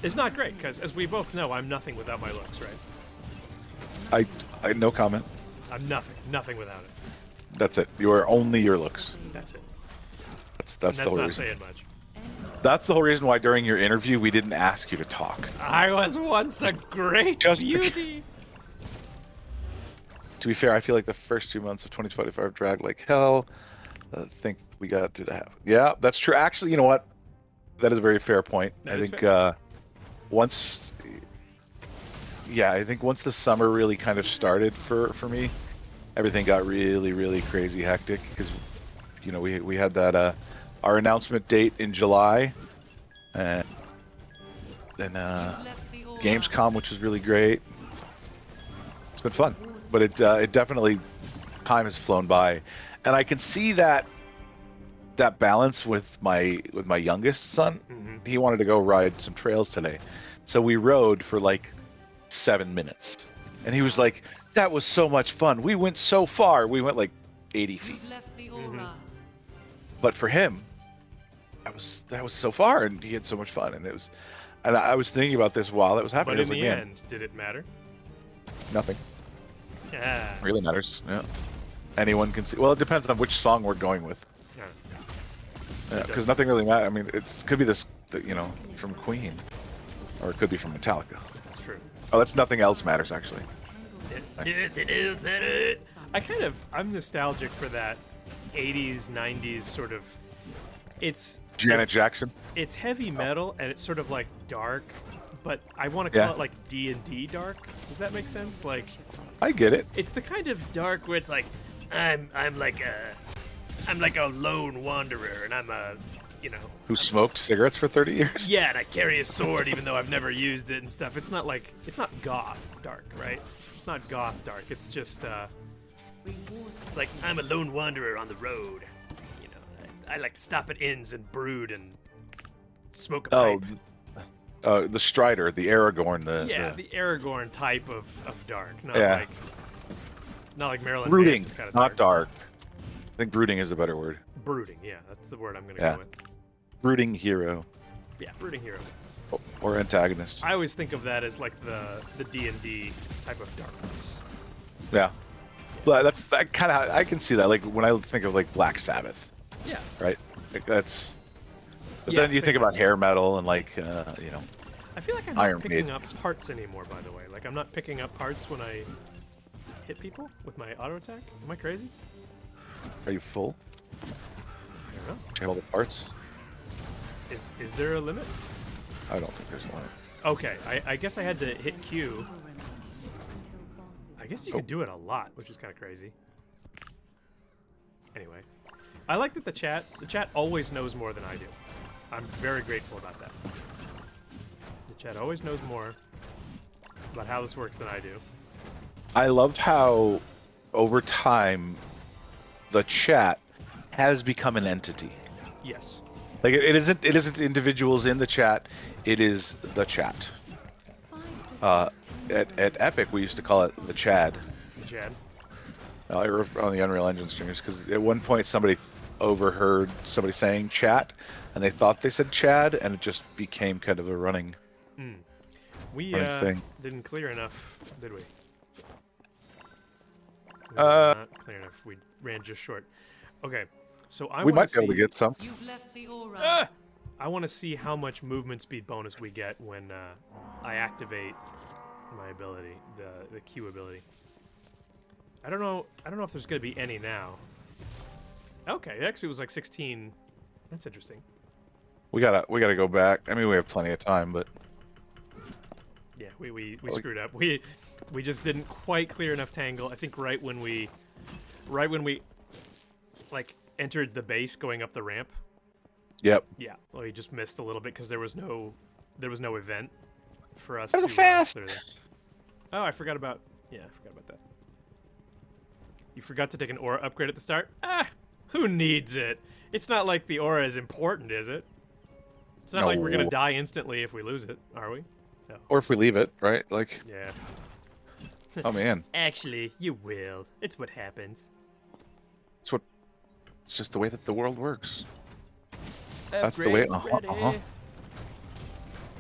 is not great because, as we both know, I'm nothing without my looks, right? No comment. I'm nothing without it. That's it. You are only your looks. That's it. That's And the that's whole not reason. saying much. That's the whole reason why during your interview we didn't ask you to talk. I was once a great Just- beauty. To be fair, I feel like the first 2 months of 2025 dragged like hell. I think we got to have. Yeah, that's true. Actually, you know what? That is a very fair point. That I is think fair. Once, yeah, I think once the summer really kind of started for me, everything got really crazy hectic because, you know, we had that our announcement date in July, and then Gamescom, which was really great. It's been fun, but it definitely, time has flown by, and I can see that balance with my youngest son. Mhm. He wanted to go ride some trails today, so we rode for like 7 minutes, and he was like, "That was so much fun. We went so far. We went like 80 feet." You've left the aura. But for him, that was so far, and he had so much fun, and I was thinking about this while it was happening. But I in was the like, man, end, did it matter? nothing Yeah. really matters. Yeah, anyone can see. Well, it depends on which song we're going with. Yeah. Because nothing really matters. I mean, it could be this, you know, from Queen, or it could be from Metallica. That's true. Oh, that's Nothing Else Matters, actually. I'm nostalgic for that 80s, 90s sort of. Janet Jackson. It's heavy metal and it's sort of like dark, but I want to call Yeah. it like D&D dark. Does that make sense? Like, I get it. it's the kind of dark where it's like I'm like a lone wanderer and I'm a, you know, Who smoked cigarettes for 30 years? yeah, and I carry a sword even though I've never used it and stuff. It's not goth dark, right? It's not goth dark. It's just it's like I'm a lone wanderer on the road. You know, I like to stop at inns and brood and smoke a Oh, pipe. the Strider, the Aragorn, The Aragorn type of dark, not Yeah. like Marilyn brooding, Manson kind of not dark. I think brooding is a better word. Brooding, yeah, that's the word I'm gonna Yeah. go with. Brooding hero Yeah, brooding hero. or antagonist. I always think of that as like the D&D type of darkness. Yeah. But that kind of, I can see that. Like when I think of like Black Sabbath, Yeah. right? Like that's. But Yeah, then you same. think about hair metal and like, you know, I feel like I'm Iron not picking Maiden. up parts anymore, by the way. Like, I'm not picking up parts when I hit people with my auto attack. Am I crazy? are you full? I don't know. Do you have all the parts? Is there a limit? I don't think there's one. Okay, I guess I had to hit Q. I guess you can do it a lot, which is kind of crazy. Anyway, I like that the chat always knows more than I do. I'm very grateful about that. The chat always knows more about how this works than I do. I loved how over time the chat has become an entity. Yes. Like it isn't individuals in the chat, it is the chat. At Epic we used to call it the Chad. Chad. On the Unreal Engine streamers, because at one point somebody overheard somebody saying chat and they thought they said Chad, and it just became kind of a running We thing. didn't clear enough, did we? We did Uh, not clear enough. We ran just short. Okay, so I we wanna might be able to see- get some. You've left the aura. Ah! I want to see how much movement speed bonus we get when I activate my ability, the Q ability. I don't know if there's gonna be any now. Okay, actually it was like 16. That's interesting. We gotta go back. I mean, we have plenty of time, but Yeah, we screwed up. We just didn't quite clear enough tangle. I think right when we like entered the base going up the ramp. yep. Yeah, well, we just missed a little bit because there was no event for us Gotta to fast. clear that. Oh, I forgot about that. You forgot to take an aura upgrade at the start? Ah, who needs it? It's not like the aura is important, is it? It's not like we're gonna No. die instantly if we lose it, are we? No. Or if we leave it, right? Like, Yeah. oh man, Actually, you will. It's what happens. it's just the way that the world works. That's the way. Upgrade ready.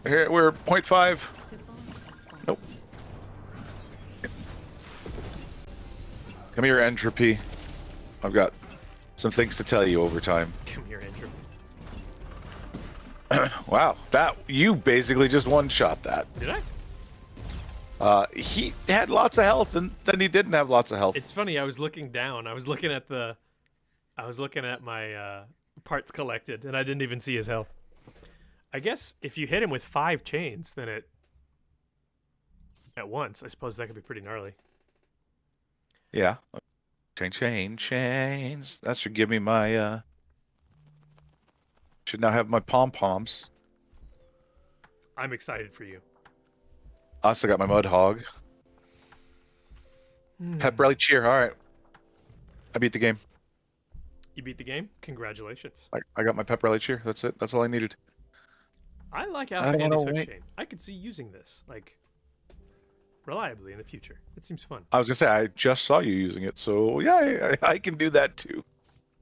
Here we're 0.5. The bonds respond. Nope. Come here, Entropy. I've got some things to tell you over time. Come here, Andrew. Wow, you basically just one-shot that. Did I? He had lots of health, and then he didn't have lots of health. It's funny. I was looking down. I was looking at my parts collected, and I didn't even see his health. I guess if you hit him with 5 chains, then at once, I suppose that could be pretty gnarly. Yeah. Chains. That should give me my, should now have my pom-poms. I'm excited for you. I also got my mud hog. Pep rally cheer. All right. I beat the game. You beat the game? Congratulations. I got my pep rally cheer. That's it. That's all I needed. I like I Alpha don't Andy's wanna hook wait. chain. I could see using this, like, reliably in the future. It seems fun. I was gonna say I just saw you using it, so yeah, I can do that too.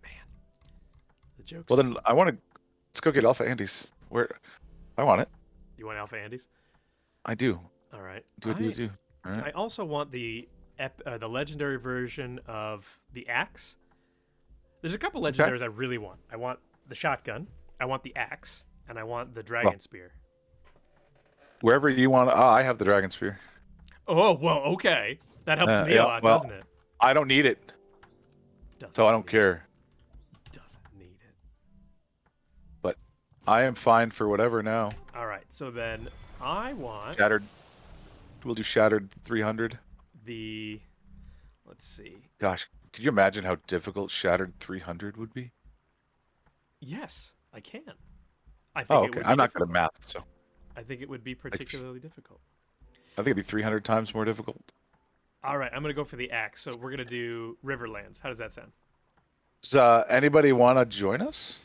Man. The jokes. Well then, let's go get Alpha Andes. Where? I want it. You want Alpha Andes? I do. All right. Do. All right. I also want the legendary version of the axe. There's a couple legendaries I really want. I want the shotgun, I want the axe, and I want the dragon spear. Wherever you want. I have the dragon spear. Oh, well, okay. That helps me a lot, doesn't it? I don't need it, so I don't care. Doesn't need it. But I am fine for whatever now. All right, so then I want Shattered. We'll do shattered 300. Let's see. Gosh, could you imagine how difficult shattered 300 would be? Yes, I can. I think Oh, it okay. would I'm be not good at difficult. math, so I think it would be particularly difficult. I think it'd be 300 times more difficult. All right, I'm going to go for the axe. So we're going to do Riverlands. How does that sound? Does anybody want to join us?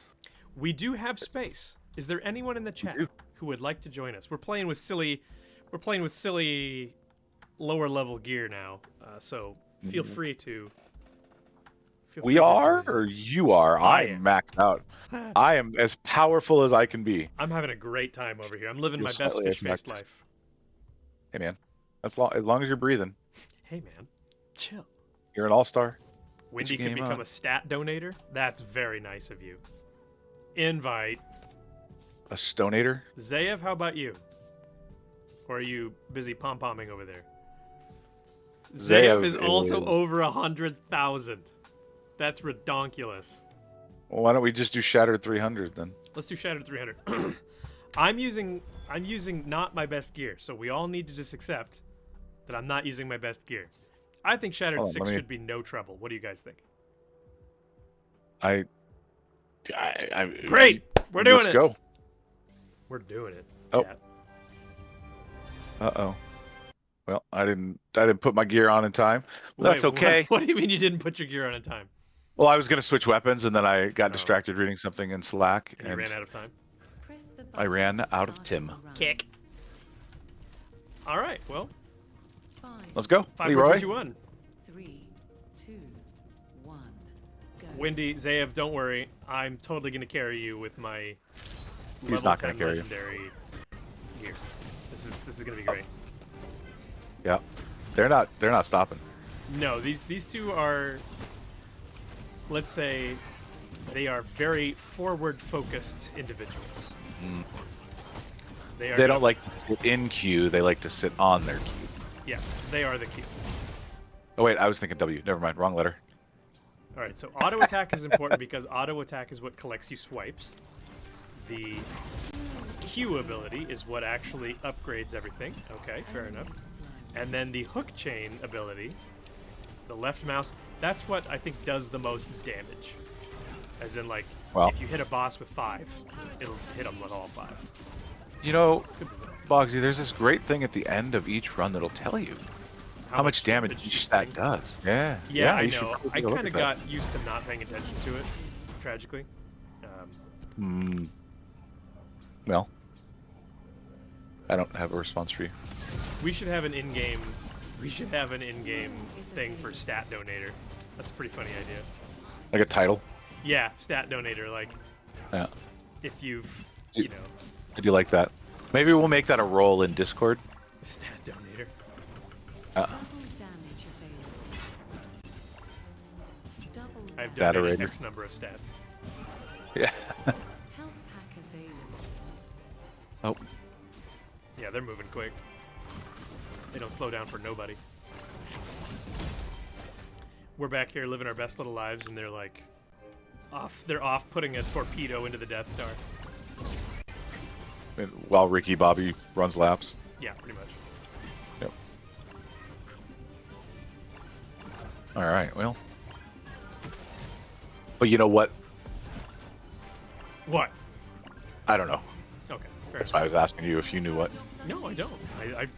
We do have space. Is there anyone in the chat do. who would like to join us? We're playing with silly lower level gear now. So feel free to We are, join. or you are? I I'm am. maxed out. I am as powerful as I can be. I'm having a great time over here. I'm living You're my best slightly fish-faced attacked. life. Hey, man. As long as you're breathing, Hey, man. Chill. you're an all-star. Wendy your could game become on. a stat donator. That's very nice of you. Invite. A stonator. Zayev, how about you? Or are you busy pom-pomming over there? Zayev Zayev is also is- over 100,000. That's redonkulous. Well, why don't we just do shattered 300 then? Let's do Shattered 300. I'm using not my best gear, so we all need to just accept that I'm not using my best gear. I think Shattered Hold on, 6 let me- should be no trouble. What do you guys think? I Great! We're doing Let's it! go. We're doing it. Oh. chat. Uh-oh. Well, I didn't put my gear on in time. Well, that's Wait, okay. What do you mean you didn't put your gear on in time? Well, I was gonna switch weapons, and then I got Oh. distracted reading something in Slack, And you ran out of time? Press the I button ran to out of start Tim. your run. Kick. All right, well, 5, let's go, 5, 4, Leroy. 3, 2, 1. 3, 2, 1, go. Wendy, Zayev, don't worry. I'm totally going to carry you with my He's level not gonna 10 carry you. legendary gear. This is going to be great. Yeah, they're not stopping. No, these two are, let's say, they are very forward-focused individuals. They Don't like to sit in queue. They like to sit on their queue. Yeah, they are the key. Oh wait, I was thinking W. Never mind, wrong letter. All right, so auto attack is important because auto attack is what collects you swipes. The Q ability is what actually upgrades everything. Okay, fair enough. And then the hook chain ability, the left mouse, that's what I think does the most damage. As in, like, Well. if you hit a boss with 5, it'll hit them with all 5. You know, Bogsy, there's this great thing at the end of each run that'll tell you how much damage each stack does. Yeah. Yeah, I you should know. probably I take a look kind of at that. got used to not paying attention to it, tragically. Well, I don't have a response for you. We should have an in-game. We should have an in-game thing for stat donator. That's a pretty funny idea. Like a title. Yeah, stat donator. Like, Yeah. if you've, Do- you know, I do like that. Maybe we'll make that a role in Discord. stat donator. Double damage available. I've Data donated raider. X number of stats. Yeah. Health pack available. Oh. Yeah, they're moving quick. They don't slow down for nobody. We're back here living our best little lives, and they're like off. They're off putting a torpedo into the Death Star. And while Ricky Bobby runs laps. Yeah, pretty much. Yep. All right. Well. But you know what? What? I don't know. Okay, fair That's enough. why I was asking you if you knew what. No, I don't.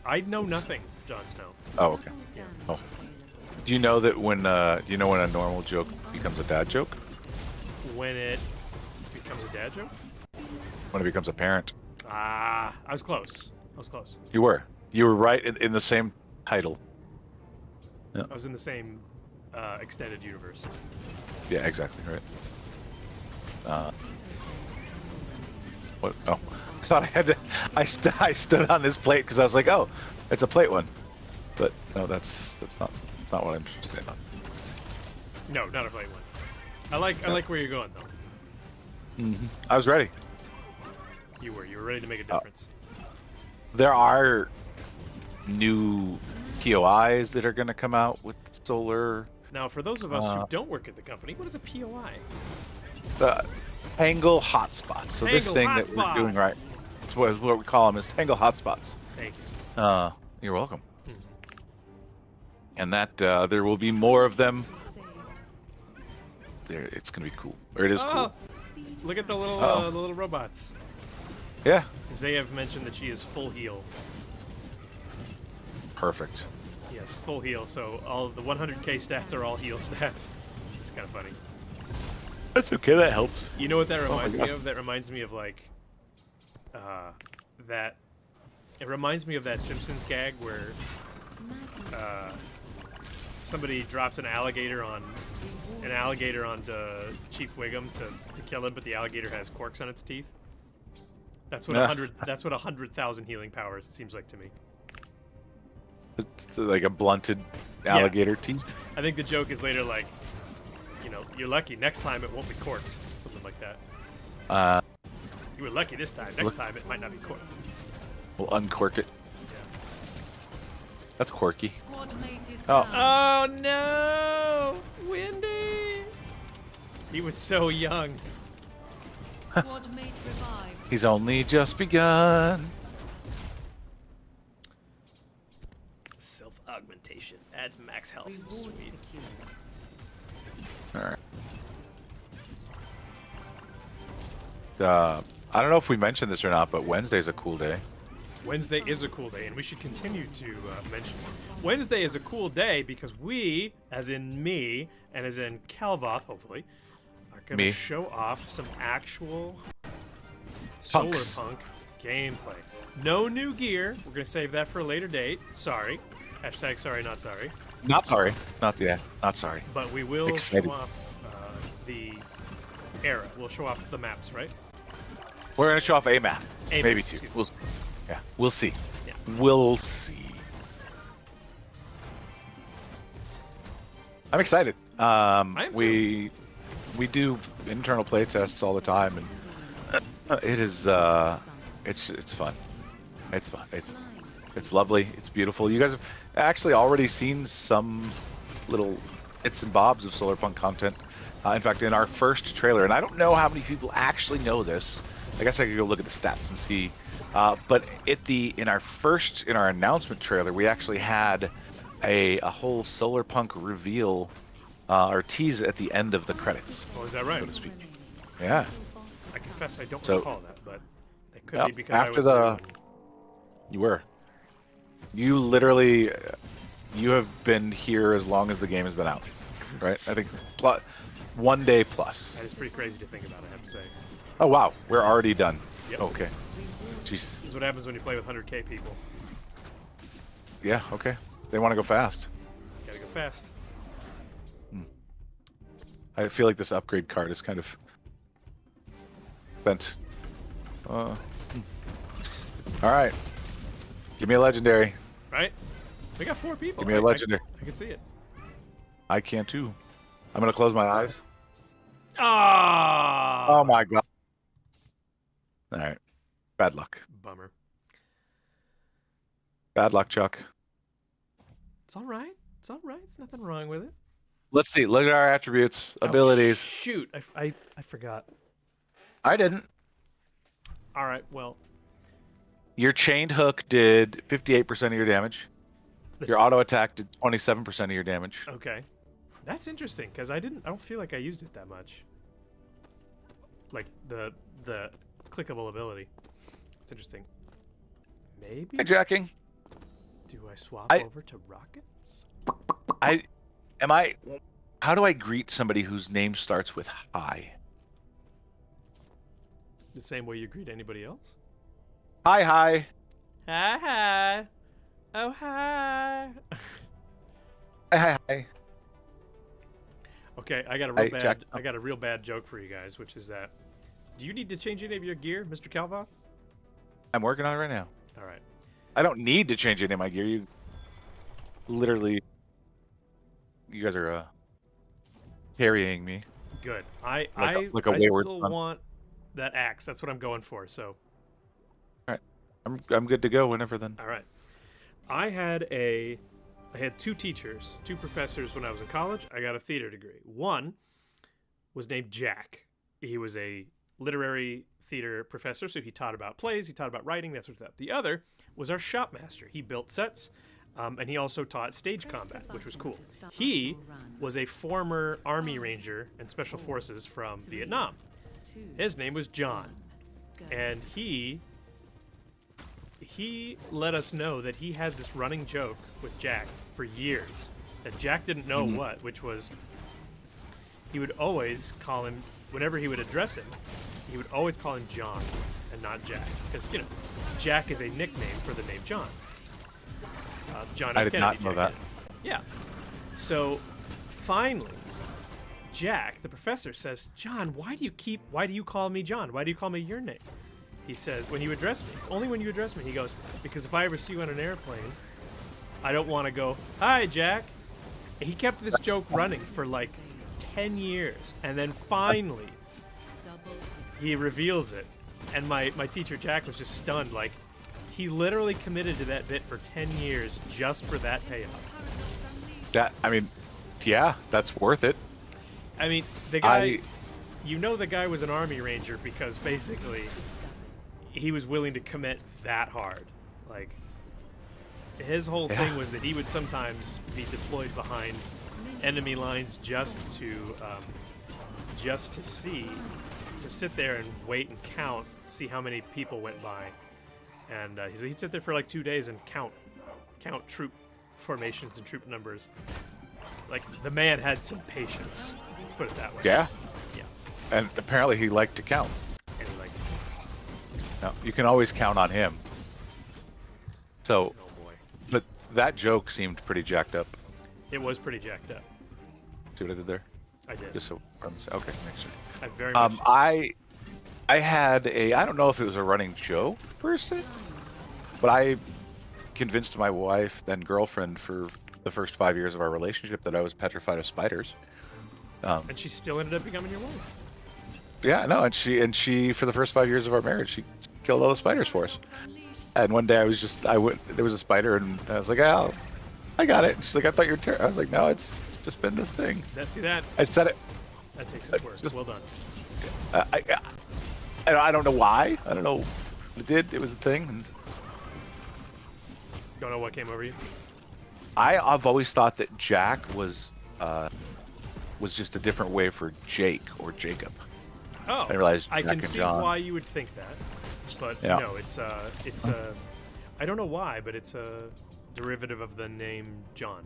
I know nothing, Jon Snow. Oh, okay. Double damage Oh. available. Do you know that when do you know when a normal joke becomes a dad joke? When it becomes a dad joke? When it becomes a parent? Ah, I was close. I was close. You were. You were right in the same title. I was in the same extended universe. Yeah, exactly right. What? Oh, I thought I had to. I stood on this plate because I was like, oh, it's a plate one. But no, that's not what I'm interested in. No, not a plate one. I like where you're going though. I was ready. You were ready to make a difference. There are new POIs that are going to come out with solar. Now, for those of us who don't work at the company, what is a POI? Tangle hotspots. So this Tangle thing that hotspot. we're doing right, it's what we call them is Tangle hotspots. Thank you. You're welcome. And that there will be more of them. Saved. There, it's gonna be cool. Or it is cool. Speed Look at the little Uh-oh. the little robots. Yeah. Zayev mentioned that she is full heal. Perfect. Yes, full heal. So all of the 100k stats are all heal stats. It's kind of funny. That's okay. That helps. You know what that reminds me God. of? That reminds me of like that. It reminds me of that Simpsons gag where somebody drops an alligator onto Chief Wiggum to kill him, but the alligator has corks on its teeth. That's what Yeah. 100,000 healing powers seems like to me. It's like a blunted alligator teeth. I think the joke is later like, you know, you're lucky. Next time it won't be corked. Something like that. You were lucky this time. Next time it might not be corked. We'll uncork it. Yeah. That's quirky. squad mate is Oh. down. Oh no! Windy! He was so young. Squad mate revived. He's only just begun. Self-augmentation adds max health. Reward Sweet. secured. All right. I don't know if we mentioned this or not, but Wednesday's a cool day. Wednesday is a cool day, and we should continue to mention it. Wednesday is a cool day because we, as in me, and as in Calvoth, hopefully, are going to Me. show off some actual Punks. Solarpunk gameplay. No new gear. We're going to save that for a later date. Sorry. Hashtag sorry, not sorry. Not sorry. Not sorry. But we will Excited. show off the era. We'll show off the maps, right? We're gonna show off a map, A maybe map, two. excuse me. We'll see. Yeah. We'll see. I'm excited. am We do internal play tests all the time, and it is it's fun. It's fun. It's lovely. It's beautiful. You guys have actually already seen some little bits and bobs of Solarpunk content. In fact, in our first trailer, and I don't know how many people actually know this. I guess I could go look at the stats and see. But in our announcement trailer, we actually had a whole Solarpunk reveal or tease at the end of the credits, Oh, is that right? so to speak. Yeah. I confess I don't So- recall that, but it could Yep, be because after I was the- new. You were. You literally, you have been here as long as the game has been out, right? I think one day plus. That is pretty crazy to think about, I have to say. Oh wow, we're already done. Yep. Okay. Jeez. This is what happens when you play with 100k people. Yeah. Okay. They want to go fast. Gotta go fast. I feel like this upgrade card is kind of bent. All right. Give me a legendary. Right? We got 4 people. Give me a legendary. I can see it. I can too. I'm gonna close my eyes. Ah, Oh my god. All right. Bad luck. bummer. Bad luck, Chuck. It's all right. It's all right. There's nothing wrong with it. Let's see. Look at our attributes, Oh, abilities. shoot, I forgot. I didn't. All right, well, Your chained hook did 58% of your damage. Your auto attack did 27% of your damage. okay, that's interesting because I don't feel like I used it that much. Like the clickable ability. It's interesting. Maybe. Hijacking. Do I swap I- over to rockets? How do I greet somebody whose name starts with hi? The same way you greet anybody else? Hi, hi. Hi, hi. Oh, hi. Hi, hi, hi. Okay, I got a Hey, real Jack. bad. I got a real bad joke for you guys, which is that. Do you need to change any of your gear, Mr. Calva? I'm working on it right now. All right. I don't need to change any of my gear. You literally, you guys are carrying me. Good. I like a I wayward still son. want that axe. That's what I'm going for. So, I'm good to go whenever then. all right. I had two teachers, two professors when I was in college. I got a theater degree. One was named Jack. He was a literary theater professor, so he taught about plays, he taught about writing, that sort of stuff. The other was our shop master. He built sets, and he also taught stage combat, which was cool. He was a former Army Ranger and Special Forces from Vietnam. His name was John, and he let us know that he had this running joke with Jack for years that Jack didn't know what, which was he would always call him, whenever he would address him, he would always call him John and not Jack. Because, Jack is a nickname for the name John. John I F. did Kennedy, not know Jack that. Kennedy. Yeah. So, finally, Jack, the professor, says, John, why do you call me John? Why do you call me your name? He says, when you address me. It's only when you address me. He goes, because if I ever see you on an airplane, I don't want to go, hi, Jack. And he kept this joke running for like 10 years. And then finally, he reveals it. And my teacher, Jack, was just stunned. Like, he literally committed to that bit for 10 years just for that payoff. Yeah, that's worth it. I mean, the guy, the guy was an Army Ranger because basically he was willing to commit that hard. Like, his whole thing was that he would sometimes be deployed behind enemy lines just to sit there and wait and count, see how many people went by. And he'd sit there for like 2 days and count troop formations and troop numbers. Like, the man had some patience. Let's put it that way. Yeah. Yeah. And apparently he liked to count. And he liked it. No, you can always count on him. So, Oh boy. but that joke seemed pretty jacked up. It was pretty jacked up. See what I did there? I did. Just so okay, make sure. I very much. I had I don't know if it was a running joke per se, but I convinced my wife, then girlfriend, for the first 5 years of our relationship that I was petrified of spiders. And she still ended up becoming your wife. Yeah, no, and she for the first 5 years of our marriage, she killed all the spiders for us. And one day there was a spider, and I was like, oh, I got it. And she's like, I thought you were I was like, no, it's just been this thing. See that? I said it. That takes some work. Just- Well done. I don't know why. I don't know what it did. It was a thing. And Don't know what came over you. I've always thought that Jack was just a different way for Jake or Jacob. Oh, I realized I Jack can and see John. why you would think that, but Yeah. no, it's I don't know why, but it's a derivative of the name John.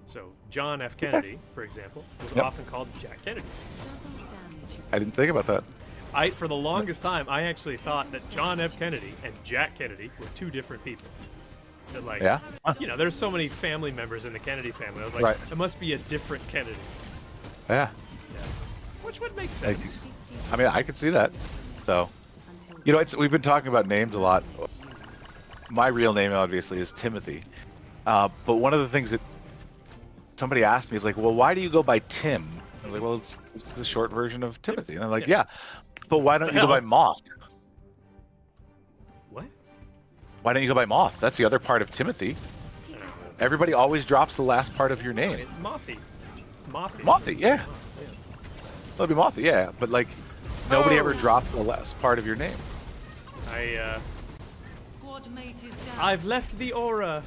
So John F. Kennedy, for example, was Yep. often called Jack Kennedy. I didn't think about that. For the longest time, I actually thought that John F. Kennedy and Jack Kennedy were two different people. That, like, Yeah? there's so many family members in the Kennedy family. I was like, Right. it must be a different Kennedy. Yeah. Which would make sense. I mean, I could see that. So, we've been talking about names a lot. My real name, obviously, is Timothy. But one of the things that somebody asked me is like, well, why do you go by Tim I was like, well, it's the short version of Timothy. And I'm like, Yeah. yeah, but why don't you go by hell? Moth? What? Why don't you go by Moth? That's the other part of Timothy. Everybody always drops the last part of your name. It's Mothy. Mothy. Mothy, yeah. That'll be Mothy, yeah. But like, nobody Oh. ever dropped the last part of your name. Squad mate is down. I've left the aura.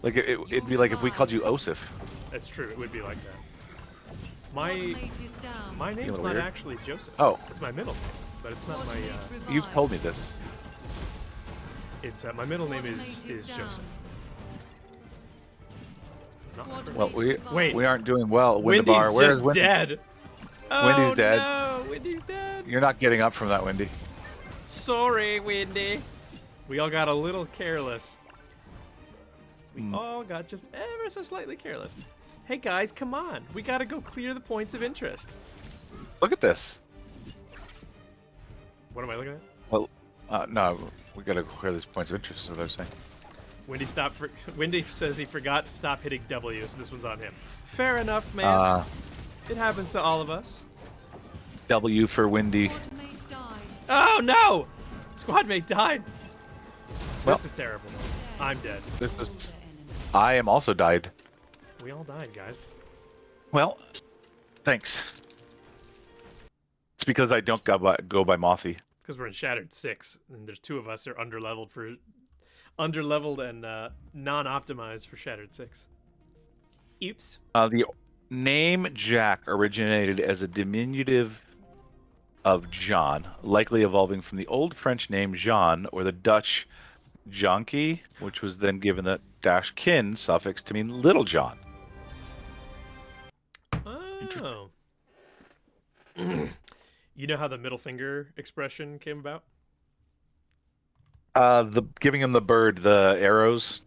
Like it'd be like if we called you Osif. That's true. It would be like that. Squad mate is down. My name's little not weird. actually Joseph. Oh. It's my middle name, but it's not Squad my. mate revived. You've told me this. It's my middle name Squad is mate down. Joseph. Squad Well, mate we revived. we aren't doing well. Wendy's Windabar, where's just Wendy? dead. Oh, Wendy's dead. No, Wendy's dead. You're not getting up from that, Wendy. Sorry, Wendy. We all got a little careless. We all got just ever so slightly careless. Hey guys, come on. We gotta go clear the points of interest. Look at this. What am I looking at? Well, no, we gotta clear these points of interest. Is what I was saying. Wendy says he forgot to stop hitting W, so this one's on him. Fair enough, man. It happens to all of us. W for Wendy. Squad mate died. Oh no! Squad mate died. Well- This is terrible. I'm dead. This is. I am also died. We all died, guys. Well, thanks. It's because I don't go by Mothy. Because we're in Shattered 6, and there's two of us are underleveled and non-optimized for Shattered 6. Oops. The name Jack originated as a diminutive of John, likely evolving from the Old French name Jean or the Dutch Jonkie, which was then given the -kin suffix to mean Little John. Oh. You know how the middle finger expression came about? The giving him the bird, the arrows.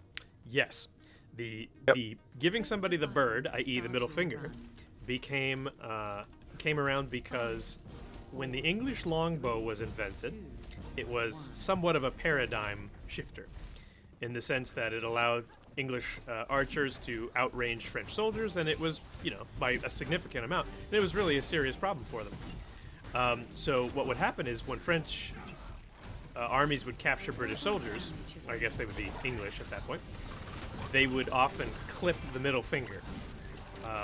Yes. The Yep. the giving somebody the bird, i.e. the middle finger, came around because when the English longbow was invented, it was somewhat of a paradigm shifter in the sense that it allowed English archers to outrange French soldiers, and it was, by a significant amount. And it was really a serious problem for them. So what would happen is when French armies would capture British soldiers, I guess they would be English at that point, they would often clip the middle finger,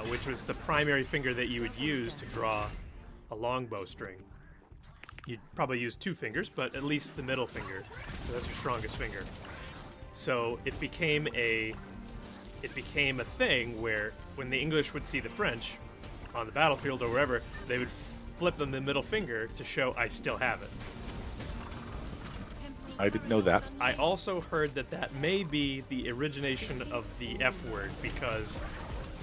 which was the primary finger that you would use to draw a longbow string. You'd probably use two fingers, but at least the middle finger, so that's your strongest finger. So it became a thing where when the English would see the French on the battlefield or wherever, they would flip them the middle finger to show I still have it. I didn't know that. I also heard that may be the origination of the F word, because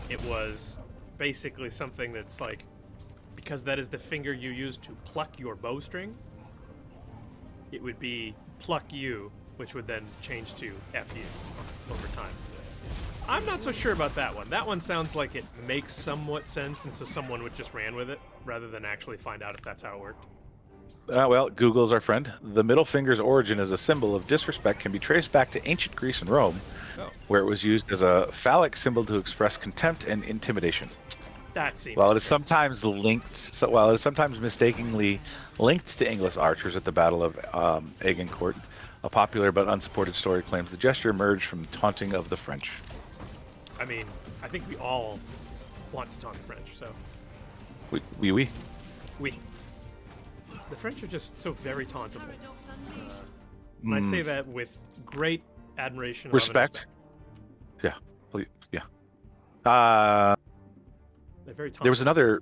it was basically something that's like, because that is the finger you use to pluck your bowstring, it would be pluck you, which would then change to F you over time. I'm not so sure about that one. That one sounds like it makes somewhat sense, and so someone would just ran with it rather than actually find out if that's how it worked. Well, Google's our friend. The middle finger's origin as a symbol of disrespect can be traced back to ancient Greece and Rome, where it was used as a phallic symbol to express contempt and intimidation. That seems. While it is sometimes mistakenly linked to English archers at the Battle of Agincourt, a popular but unsupported story claims the gesture emerged from the taunting of the French. I mean, I think we all want to taunt the French, so. We. The French are just so very tauntable. Paradox unleashed. And I say that with great admiration. Respect. Yeah. Please. Yeah. They're very tauntable. There was another.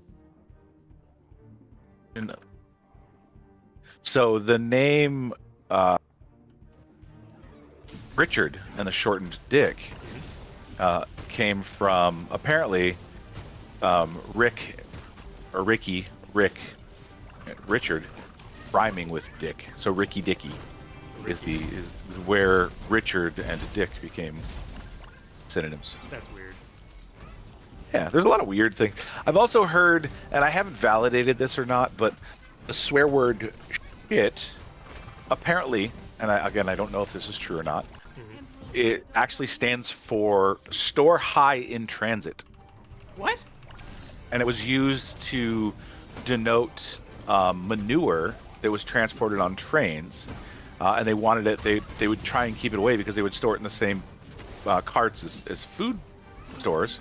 So the name Richard and the shortened Dick came from apparently Rick or Ricky, Richard, rhyming with Dick. So Ricky Dicky is where Richard and Dick became synonyms. That's weird. Yeah, there's a lot of weird things. I've also heard, and I haven't validated this or not, but the swear word shit, apparently, and I don't know if this is true or not, it actually stands for store high in transit. What? and it was used to denote manure that was transported on trains, and they wanted it. They would try and keep it away because they would store it in the same carts as food stores,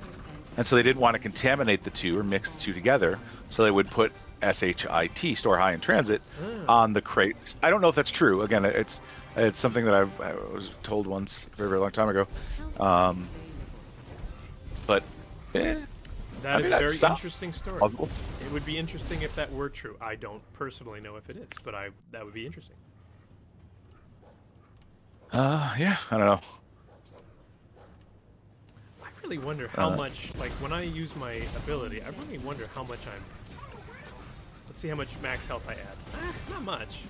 and so they didn't want to contaminate the two or mix the two together. So they would put SHIT, store high in transit, on the crates. I don't know if that's true. Again, it's something that I was told once a very, very long time ago. But That is a very interesting story. Plausible. It would be interesting if that were true. I don't personally know if it is, but that would be interesting. Yeah, I don't know. I really wonder how much, like, when I use my ability, I really wonder how much I'm... Let's see how much max health I add. Not much.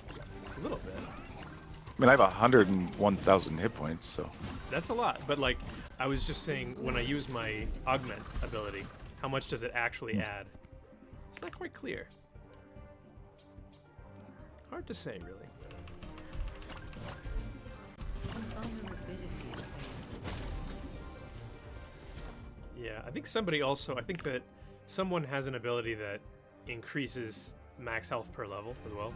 A little bit. I mean, I have 101,000 hit points, so... That's a lot, but, like, I was just saying, when I use my augment ability, how much does it actually add? It's not quite clear. Hard to say, really. Yeah, I think somebody also... I think that someone has an ability that increases max health per level as well.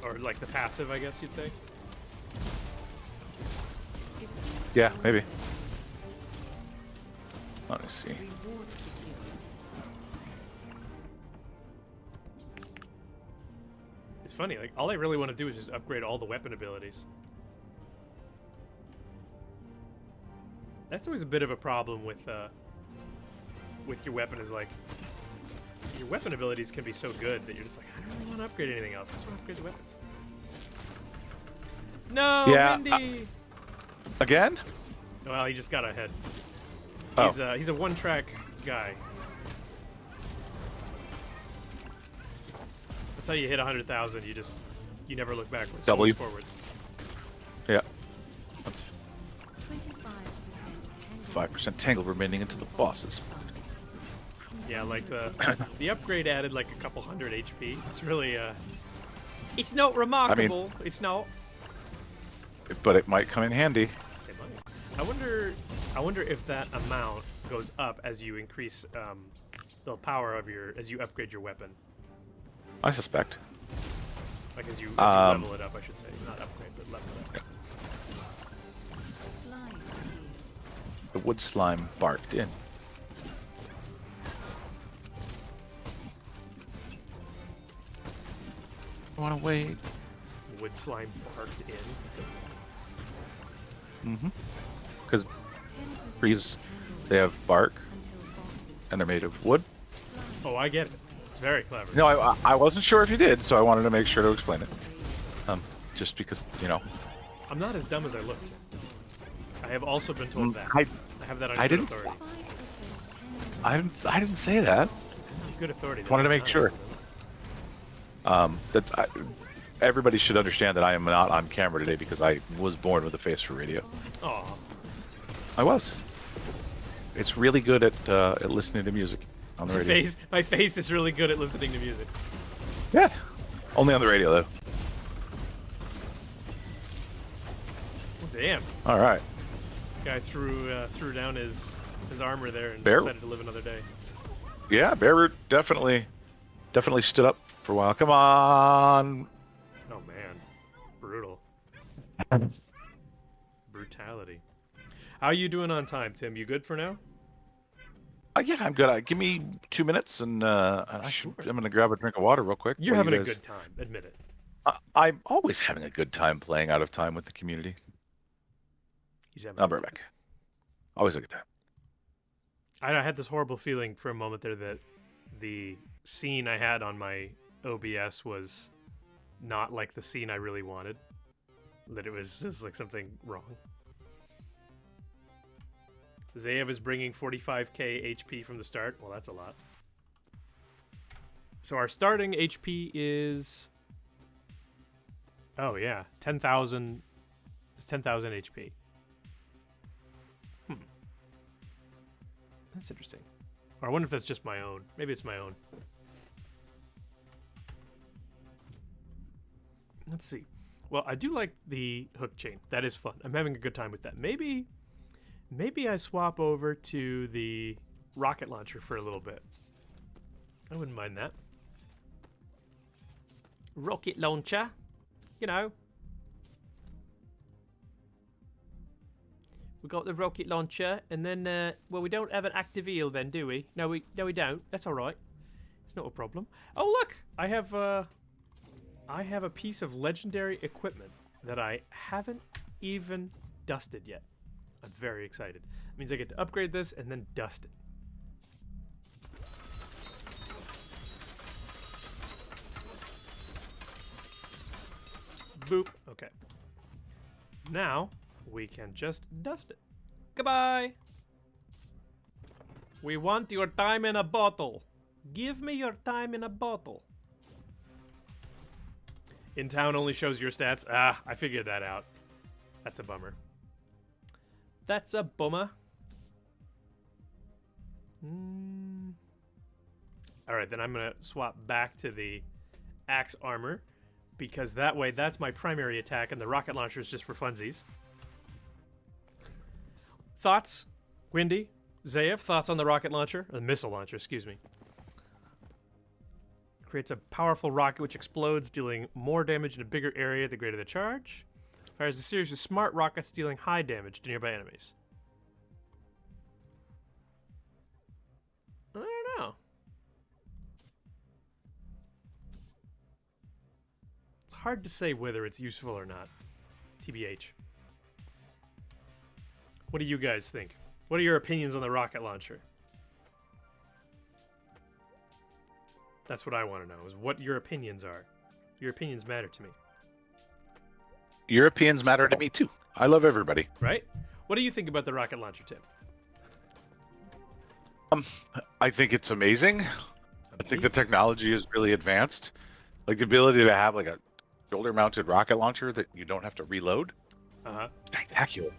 Or, like, the passive, I guess you'd say. Yeah, maybe. Let me see. It's funny, like, all I really want to do is just upgrade all the weapon abilities. That's always a bit of a problem with your weapon, is like, your weapon abilities can be so good that you're just like, I don't really want to upgrade anything else. I just want to upgrade the weapons. No, Yeah, Mindy! Again? Well, he just got ahead. Oh. He's a one-track guy. That's how you hit 100,000. You never look backwards. W. Always forwards. Yeah. That's 5% tangle remaining into the bosses. Yeah, like the upgrade added like a couple hundred HP. It's really it's not remarkable. It's not. But it might come in handy. It might. I wonder if that amount goes up as you increase the power of as you upgrade your weapon. I suspect. Like as you level it up, I should say. Not upgrade, but level it up. The wood slime barked in. I want to wait. Wood slime barked in. Mm-hmm. Because trees, they have bark, and they're made of wood. Oh, I get it. It's very clever. No, I wasn't sure if you did, so I wanted to make sure to explain it. Just because, you know. I'm not as dumb as I looked. I have also been told that. I have that on I good didn't- authority. I didn't say that. Good authority. Just wanted to make sure. Everybody should understand that I am not on camera today because I was born with a face for radio. Oh, I was. It's really good at listening to music on the radio. my face is really good at listening to music. Yeah. Only on the radio though. Oh, damn. All right. Guy threw down his armor there and Bear? decided to live another day. Yeah, Bearroot definitely stood up for a while. Come on. Oh man, brutal. Brutality. How are you doing on time, Tim? You good for now? Yeah, I'm good. Give me 2 minutes, and I'm gonna grab a drink of water real quick. You're while having you a guys- good time. Admit it. I'm always having a good time playing out of time with the community. He's having. I'll be right back. Always a good time. I had this horrible feeling for a moment there that the scene I had on my OBS was not like the scene I really wanted. That it was just like something wrong. Zayev is bringing 45k HP from the start. Well, that's a lot. So our starting HP is... Oh, yeah. 10,000... It's 10,000 HP. That's interesting. Or I wonder if that's just my own. Maybe it's my own. Let's see. Well, I do like the hook chain. That is fun. I'm having a good time with that. Maybe I swap over to the rocket launcher for a little bit. I wouldn't mind that. Rocket launcher, you know. We got the rocket launcher, and then well, we don't have an active eel, then, do we? No, we don't. That's all right. It's not a problem. Oh, look, I have a piece of legendary equipment that I haven't even dusted yet. I'm very excited. It means I get to upgrade this and then dust it. Boop. Okay. Now we can just dust it. Goodbye. We want your time in a bottle. Give me your time in a bottle. In town only shows your stats. Ah, I figured that out. That's a bummer. That's a bummer. Alright, then I'm going to swap back to the axe armor, because that way that's my primary attack and the rocket launcher is just for funsies. Thoughts? Windy? Zaev, thoughts on the rocket launcher? The missile launcher, excuse me. Creates a powerful rocket which explodes, dealing more damage in a bigger area the greater the charge. Fires a series of smart rockets dealing high damage to nearby enemies. I don't know. It's hard to say whether it's useful or not. TBH. What do you guys think? What are your opinions on the rocket launcher? That's what I want to know, is what your opinions are. Your opinions matter to me. Europeans matter to me too. I love everybody. Right? What do you think about the rocket launcher, Tim? I think it's amazing. I think the technology is really advanced. Like the ability to have like a shoulder-mounted rocket launcher that you don't have to reload. Spectacular.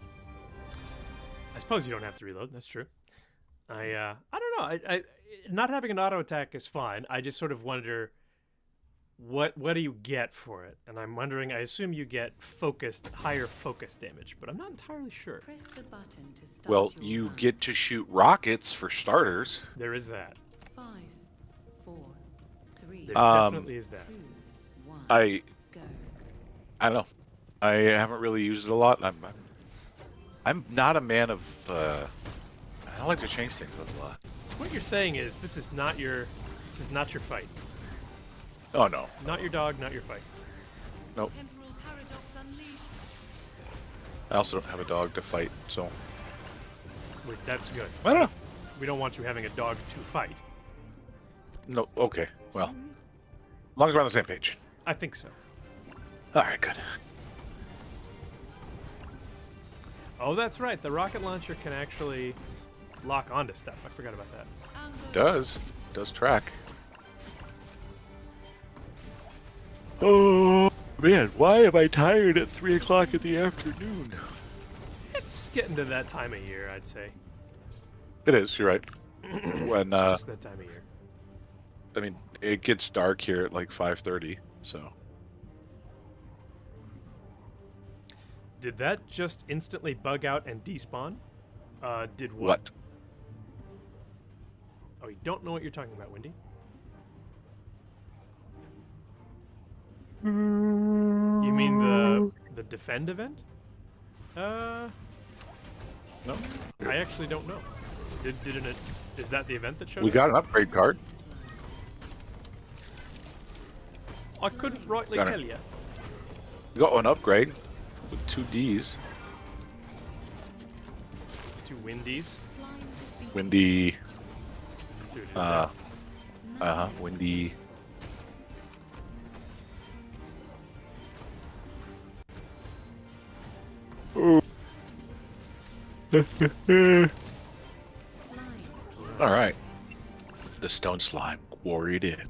I suppose you don't have to reload. That's true. I don't know. I not having an auto attack is fine. I just sort of wonder what do you get for it? And I'm wondering. I assume you get higher focus damage, but I'm not entirely sure. Press the button to start Well, your you run. get to shoot rockets for starters. There is that. 5, 4, 3, There 2, definitely is that. 1. I Go. don't know. I haven't really used it a lot. I'm not a man of. I don't like to change things a lot. So what you're saying is this is not your fight. Oh no. Not your dog, not your fight. Nope. Temporal paradox unleashed. I also don't have a dog to fight, so Wait, that's good. I don't know. We don't want you having a dog to fight. No. Okay. Well, as long as we're on the same page. I think so. All right. Good. Oh, that's right. The rocket launcher can actually lock onto stuff. I forgot about that. Ambush. Does track. Oh man, why am I tired at 3 o'clock in the afternoon? It's getting to that time of year, I'd say. It is. You're right. When It's just that time of year. I mean, it gets dark here at like 5:30. So Did that just instantly bug out and despawn? Did what? what? Oh, you don't know what you're talking about, Wendy? You mean the defend event? No. I actually don't know. Is that the event that showed We up? got an upgrade card. I couldn't rightly Got it. tell you. We got one upgrade with 2 Ds. 2 Windies. Slime defeated. Windy. Dude, Windy. Slime. All right. The stone slime quarried in.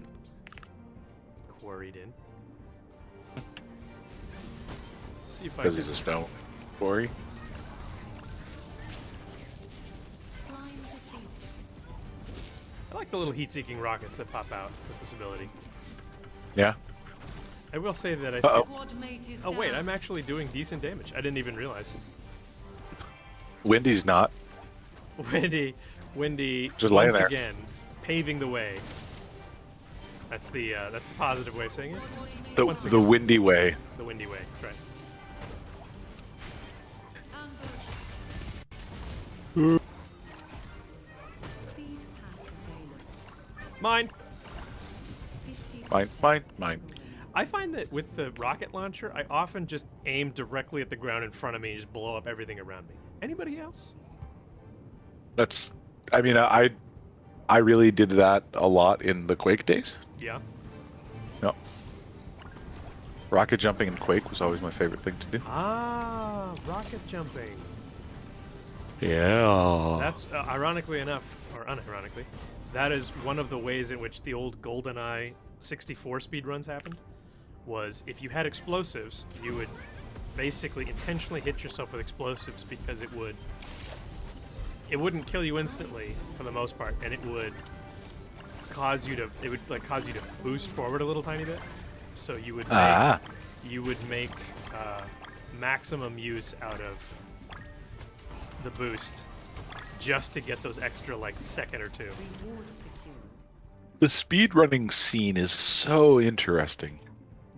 quarried in. See if I Because can... he's a stone quarry. Slime defeated. I like the little heat-seeking rockets that pop out with this ability. Yeah. I will say that I... Uh-oh. Squad mate is Oh wait, down. I'm actually doing decent damage. I didn't even realize. Windy's not. Windy, Just laying once there. again, paving the way. That's the positive way of saying it. The Once the again. windy way. The windy way. That's right. Ambush. Speed path available. Mine. 50% Mine. I find that with the rocket launcher, I often just aim directly at the ground in front of me and just blow up everything around me. Anybody else? That's. I mean, I really did that a lot in the Quake days. Yeah. No. Rocket jumping in Quake was always my favorite thing to do. Ah, rocket jumping. Yeah. That's ironically enough, or unironically, that is one of the ways in which the old GoldenEye 64 speedruns happened. Was if you had explosives, you would basically intentionally hit yourself with explosives because it wouldn't kill you instantly for the most part, and it would cause you to boost forward a little tiny bit. So you would make maximum use out of the boost just to get those extra like second or two. reward secured. The speedrunning scene is so interesting.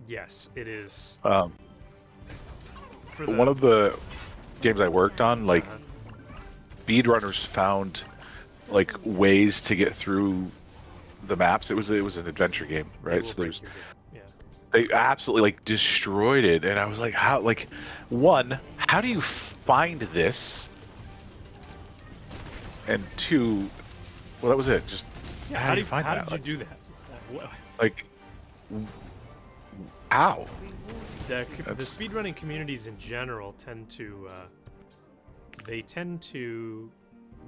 Yes, it is. Um, For one of the games I worked on, like uh-huh. speedrunners found like ways to get through the maps. It was an adventure game, They right? will So break there's your game. Yeah. they absolutely like destroyed it, and I was like, how? Like, one, how do you find this? And two, well, that was it. Just Yeah, how do you find how that? did you do that? Like, how? The That's- speedrunning communities in general tend to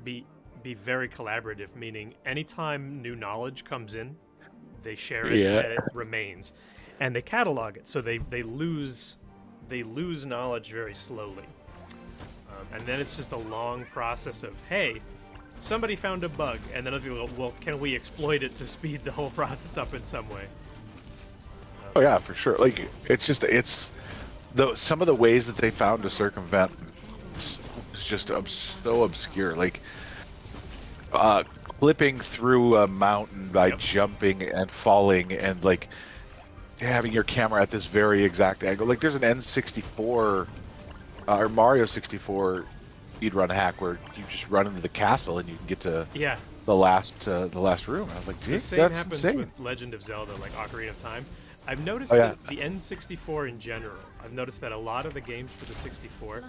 be very collaborative, meaning anytime new knowledge comes in, they share it Yeah. and it remains, and they catalog it, so they lose knowledge very slowly, and then it's just a long process of, hey, somebody found a bug, and then other people go, well, can we exploit it to speed the whole process up in some way? Oh yeah, for sure. Like, some of the ways that they found to circumvent is just so obscure. Like, clipping through a mountain by Yep. jumping and falling, and like having your camera at this very exact angle. Like, there's an N64 or Mario 64 speedrun hack where you just run into the castle and you can get to Yeah. the last room. I was like, The geez, same that's happens insane. with Legend of Zelda, like Ocarina of Time. I've noticed Oh, yeah. that the N64 in general, I've noticed that a lot of the games for the 64,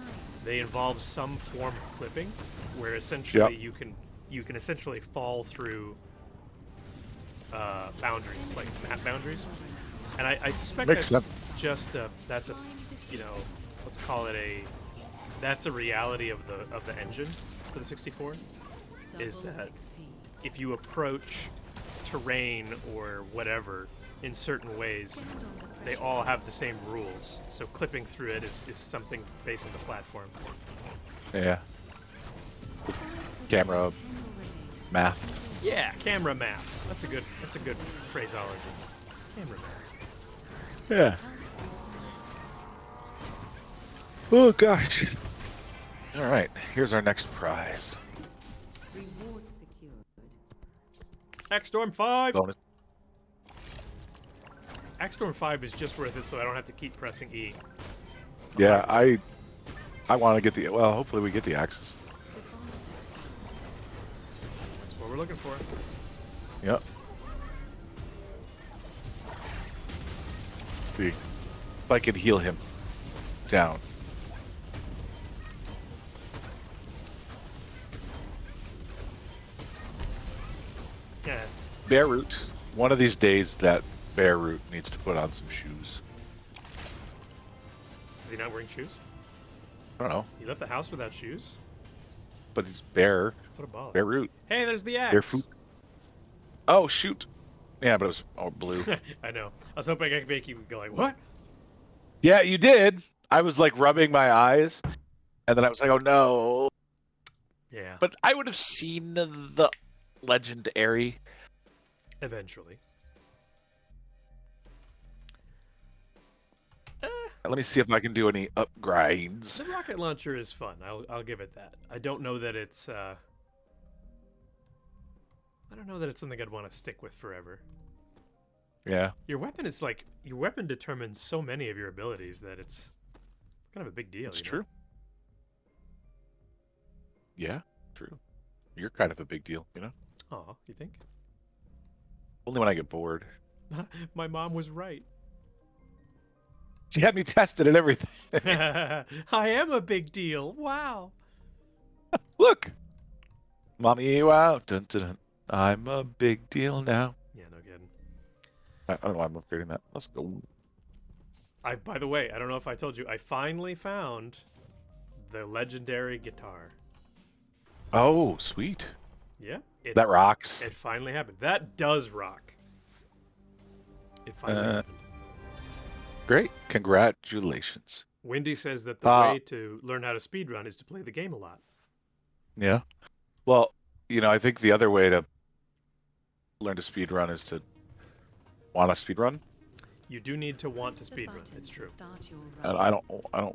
they involve some form of clipping, where essentially you can essentially fall through boundaries, like map boundaries. And I suspect Makes that's sense. just that's a, let's call it that's a reality of the engine for the 64, is Double that XP. if you approach terrain or whatever in certain ways, they all have the same rules. So clipping through it is something based on the platform. Yeah, camera math. Yeah, camera math. That's a good phraseology. Camera math. Yeah. Oh gosh. All right, here's our next prize. Reward secured. X-Storm 5! Bonus. X-Storm 5 is just worth it so I don't have to keep pressing E. Yeah, I want to get the. Well, hopefully we get the axes. That's what we're looking for. Yep. See if I could heal him down. Yeah. Bear Root. One of these days, that Bear Root needs to put on some shoes. Is he not wearing shoes? I don't know, He left the house without shoes? but he's Bear. What a ball. Bear Root. Hey, there's the axe. Barefoot. Oh shoot. Yeah, but it was all blue. I know. I was hoping I could make you go like, what? Yeah, you did. I was like rubbing my eyes, and then I was like, oh no. Yeah. But I would have seen the legendary. Eventually. Let me see if I can do any upgrades. The rocket launcher is fun. I'll give it that. I don't know that it's don't know that it's something I'd want to stick with forever. Yeah, Your weapon is like your weapon determines so many of your abilities that it's kind of a big deal. it's you know? true. Yeah, true. You're kind of a big deal, you know? Aw, you think? Only when I get bored. My mom was right. She had me tested and everything. I am a big deal. Wow. Look! Mommy, wow. Dun, dun, dun. I'm a big deal now. Yeah, no kidding. I don't know why I'm upgrading that. Let's go. By the way, I don't know if I told you, I finally found the legendary guitar. Oh, sweet. Yeah, That rocks. it finally happened. That does rock. It finally happened. Great. Congratulations. Wendy says that the way to learn how to speedrun is to play the game a lot. Yeah. Well, I think the other way to learn to speedrun is to want to speedrun. You do need to want to Press the speedrun. button It's to true. start your And run.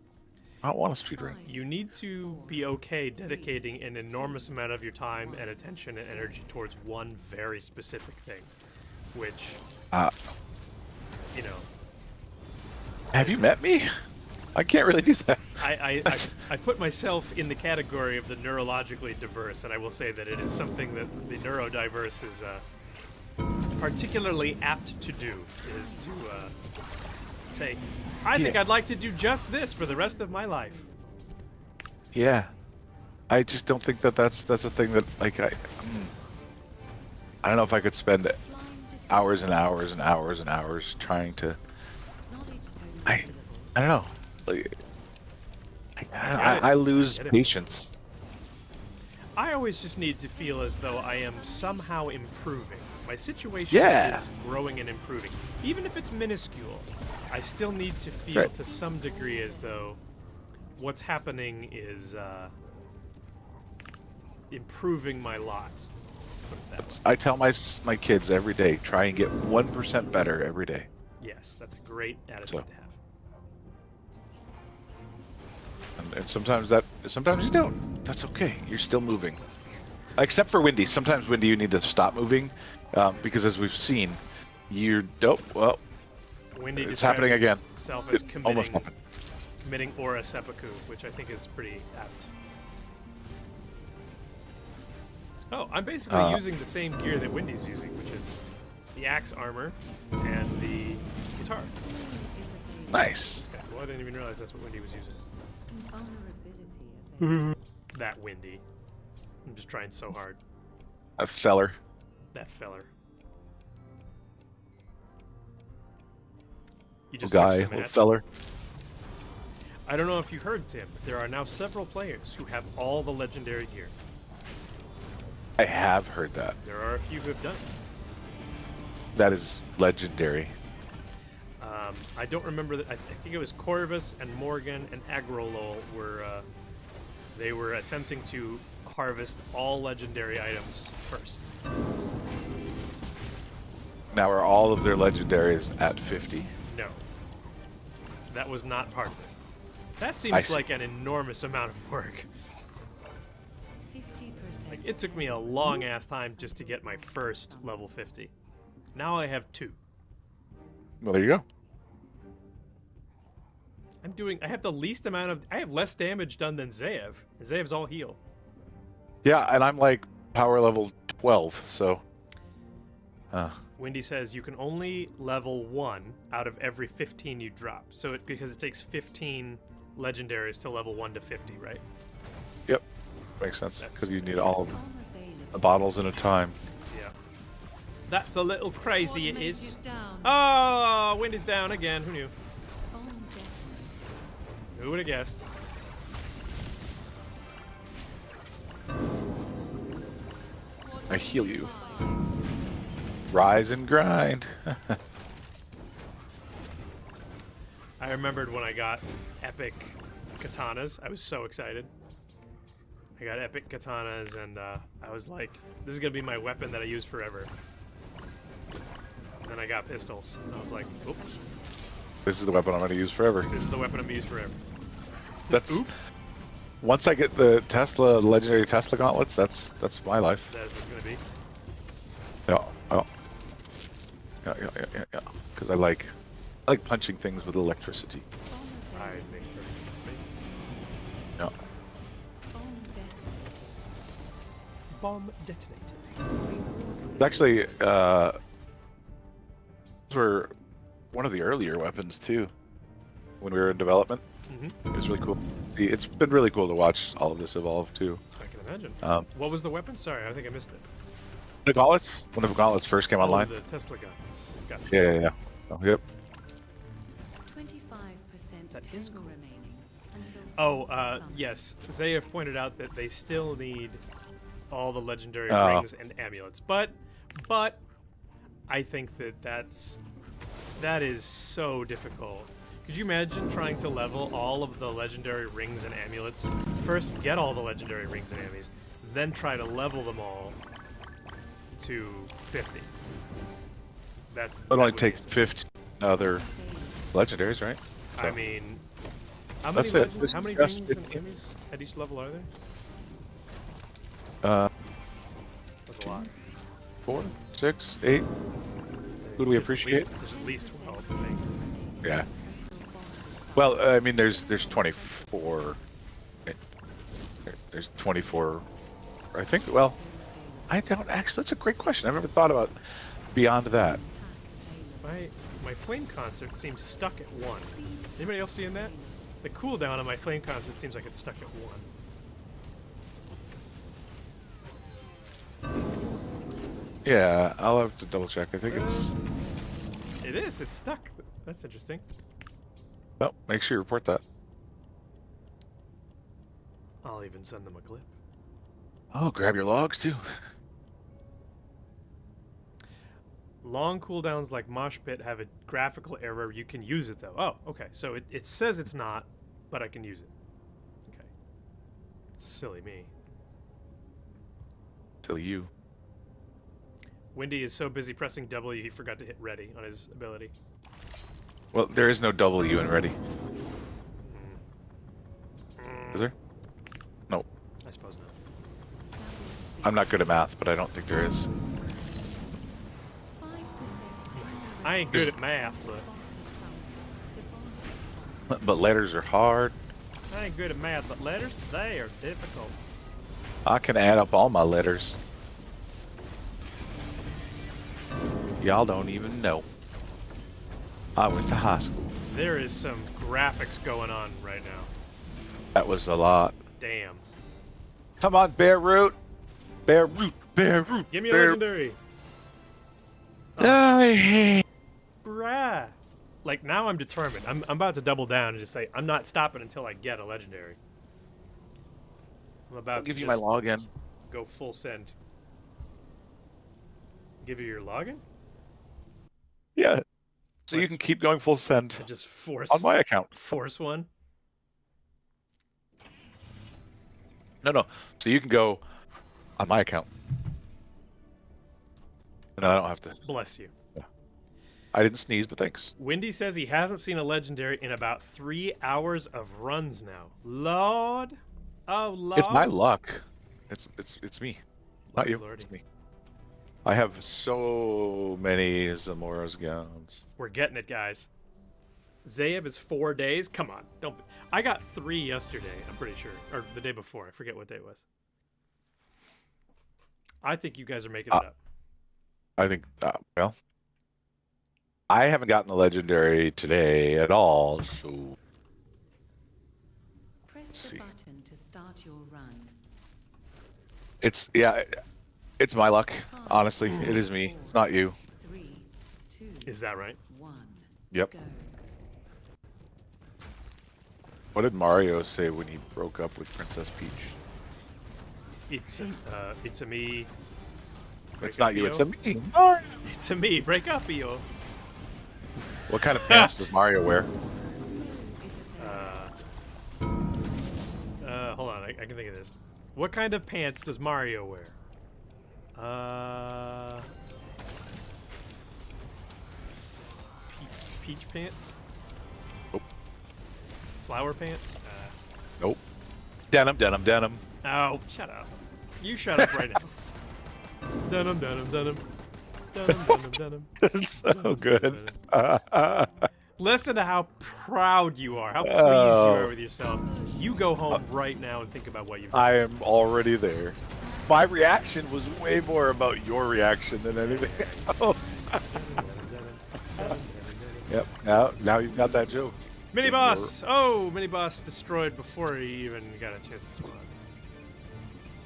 I don't want to speedrun. You need to be okay dedicating an enormous amount of your time and attention and energy towards one very specific thing, which, Uh, you know, have you met me? I can't really do that. I put myself in the category of the neurologically diverse, and I will say that it is something that the neurodiverse is particularly apt to do, is to say, I think Yeah. I'd like to do just this for the rest of my life. Yeah. I just don't think that's a thing that I don't know if I could spend hours and hours and hours and hours trying to. I don't know. Like, I lose get it. patience. I always just need to feel as though I am somehow improving. My situation Yeah. is growing and improving. Even if it's minuscule, I still need to feel Right. to some degree as though what's happening is improving my lot. Put it that way. I tell my kids every day, try and get 1% better every day. Yes, that's a great attitude So. to have. And sometimes you don't. That's okay. You're still moving. Except for Windy. Sometimes Windy, you need to stop moving, because as we've seen, you don't. Well, Wendy it's described happening again. Itself as It almost committing aura seppuku, which I think is pretty apt. Oh, I'm basically using the same gear that Wendy's using, which is the axe armor and the guitar. Nice. Okay, well, I didn't even realize that's what Wendy was using. Vulnerability That Wendy. I'm just trying so hard. A feller. That feller. You just Guy. switched a Little match. feller. I don't know if you heard, Tim, but there are now several players who have all the legendary gear. I have heard that. There are a few who have done it. That is legendary. I don't remember that. I think it was Corvus and Morgan and Agrolol they were attempting to harvest all legendary items first. Now are all of their legendaries at 50? No, that was not part of it. That I seems see. like an enormous amount of work. 50%. Like, it took me a long ass time just to get my first level 50. Now I have 2. Well, there you go. I have the least amount of. I have less damage done than Zaev. And Zaev's all heal. Yeah, and I'm like power level 12, so. Wendy says you can only level 1 out of every 15 you drop. So because it takes 15 legendaries to level 1 to 50, right? Yep. Makes sense. That's- Because you need all of the Unavailable. bottles in a time. Yeah. That's a little crazy, it What is. mage down? Oh, Wendy's down again. Who knew? On death. Who would have guessed? I heal you. Rise and grind. I remembered when I got epic katanas. I was so excited. I got epic katanas, and I was like, this is going to be my weapon that I use forever. And then I got pistols. And I was like, oops, This is the weapon I'm going to use forever. this is the weapon I'm going to use forever. That's Oop. once I get the legendary Tesla gauntlets. That's my life. That is what it's going to be. Yeah. Oh. Yeah. Because I like punching things with electricity. I make perfect sense to me. Yeah. Bomb detonated. Bomb detonator. It's actually those were one of the earlier weapons too. When we were in development, Mm-hmm. it was really cool. It's been really cool to watch all of this evolve too. I can imagine. What was the weapon? Sorry, I think I missed it. The gauntlets, when the gauntlets first came online. The Tesla gauntlets. Gotcha. Yeah. Oh, yep. 25% That tango is cool. remaining until Oh, Pulse's summon. yes. Zayev pointed out that they still need all the legendary Oh. rings and amulets, but I think that is so difficult. Could you imagine trying to level all of the legendary rings and amulets? First, get all the legendary rings and amulets, then try to level them all to 50. It It only takes 15 other legendaries, right? I So, mean, how That's many, it. legend, This how is many just rings and 15. enemies at each level are there? uh, That's a lot. 4, 6, 8. Who do we appreciate? There's at least 12, I think. Yeah. Until Pulse's summon. Well, I mean, there's 24. There's 24. I think. Well, I don't actually. That's a great question. I've never thought about beyond that. My flame concert seems stuck at 1. Anybody else seeing that? The cooldown on my flame concert seems like it's stuck at 1. Yeah, I'll have to double check. I think it's. It is. It's stuck. That's interesting. Well, make sure you report that. I'll even send them a clip. Oh, grab your logs too. Long cooldowns like Mosh Pit have a graphical error. You can use it though. Oh, okay. So it says it's not, but I can use it. Okay. Silly me. Till you. Windy is so busy pressing W he forgot to hit ready on his ability. Well, there is no W in ready. Is there? No. I suppose not. I'm not good at math, but I don't think there is. 5% I ain't good at math, but But letters are hard. I ain't good at math, but letters, they are difficult. I can add up all my letters. Y'all don't even know. I went to high school. There is some graphics going on right now. That was a lot. Damn. Come on, Bear Root. Bear Root. Bear Root. Give me a Bear... legendary. Ah, Bruh. Like, now I'm determined. I'm about to double down and just say, I'm not stopping until I get a legendary. I'm about I'll give to you my just login. go full send. Give you your login? Yeah. So you Let's- can keep going full send And just force on my account. force one? No. So you can go on my account. And then I don't have to. Bless you. I didn't sneeze, but thanks. Windy says he hasn't seen a legendary in about 3 hours of runs now. Lord. Oh, Lord. It's my luck. It's me. Not you. Lordy. It's me. I have so many Zamora's gowns. We're getting it, guys. Zayev is 4 days. Come on, don't. I got 3 yesterday. I'm pretty sure, or the day before. I forget what day it was. I think you guys are making it up. I think, well, I haven't gotten a legendary today at all, so Press the see. button to start your run. it's, yeah, it's my luck. Honestly, it is me. It's not you. 3, 2, Is that right? 1. Yep. Go. What did Mario say when he broke up with Princess Peach? It's a me. It's not you, it's a Io. me. Mario. It's a me. Break up, Io. What kind of pants does Mario wear? Is available. Hold on. I can think of this. What kind of pants does Mario wear? Peach pants? Nope. Flower pants? Nope. Denim. Oh, shut up. You shut up right now. Denim. It's so good. Listen to how proud you are, how pleased you Oh. are with yourself. You go home right now and think about what you've done. I am already there. My reaction was way more about your reaction than anything else. Yep. Now you've got that joke. Mini boss! Oh, mini boss destroyed before he even got a chance to spawn.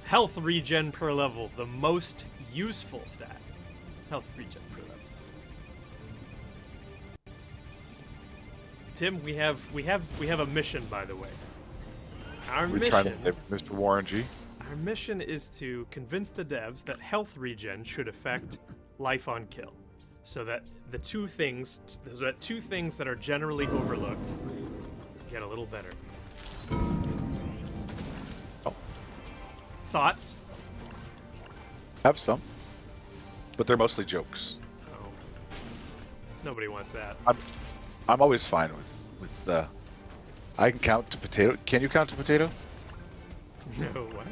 Health regen per level, the most useful stat. Health regen per level. Tim, we have a mission, by the way. Our We're trying to mission, get Mr. Warren G. our mission is to convince the devs that health regen should affect life on kill, so that two things that are generally overlooked get a little better. Oh. Thoughts? Have some, but they're mostly jokes. Oh. Nobody wants that. I'm always fine with I can count to potato. Can you count to potato? No, what?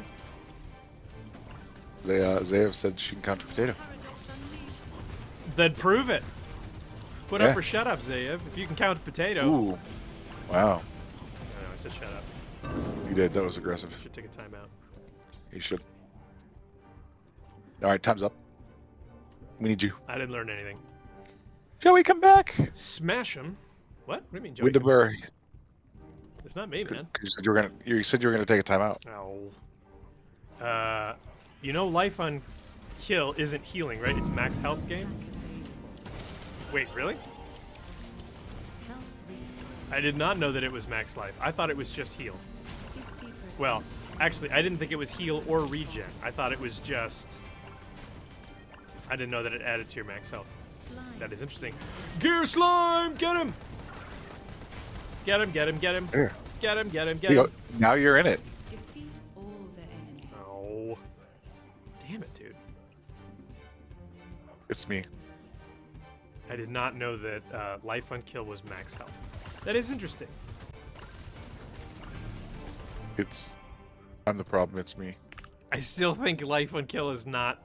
Zayev said she can count to potato. Then prove it. Put Yeah. up or shut up, Zayev. If you can count a potato. Ooh. Wow. No, I said shut up. You did. That was aggressive. Should take a timeout. You should. All right, time's up. We need you. I didn't learn anything. Joey, come back. Smash him. What? What do you mean, Joey? Winterberry. It's not me, man. You said you were gonna take a timeout. Oh. You know, life on kill isn't healing, right? It's max health game. Wait, really? Health restored. I did not know that it was max life. I thought it was just heal. 50%. Well, actually, I didn't think it was heal or regen. I thought it was just. I didn't know that it added to your max health. Slime. That is interesting. Gear slime! Get him! Get him, get him, get him. Here. Get him, get him, get There you him. go. Now you're in it. Defeat all the enemies. Oh. Damn it, dude. It's me. I did not know that life on kill was max health. That is interesting. I'm the problem. It's me. I still think life on kill is not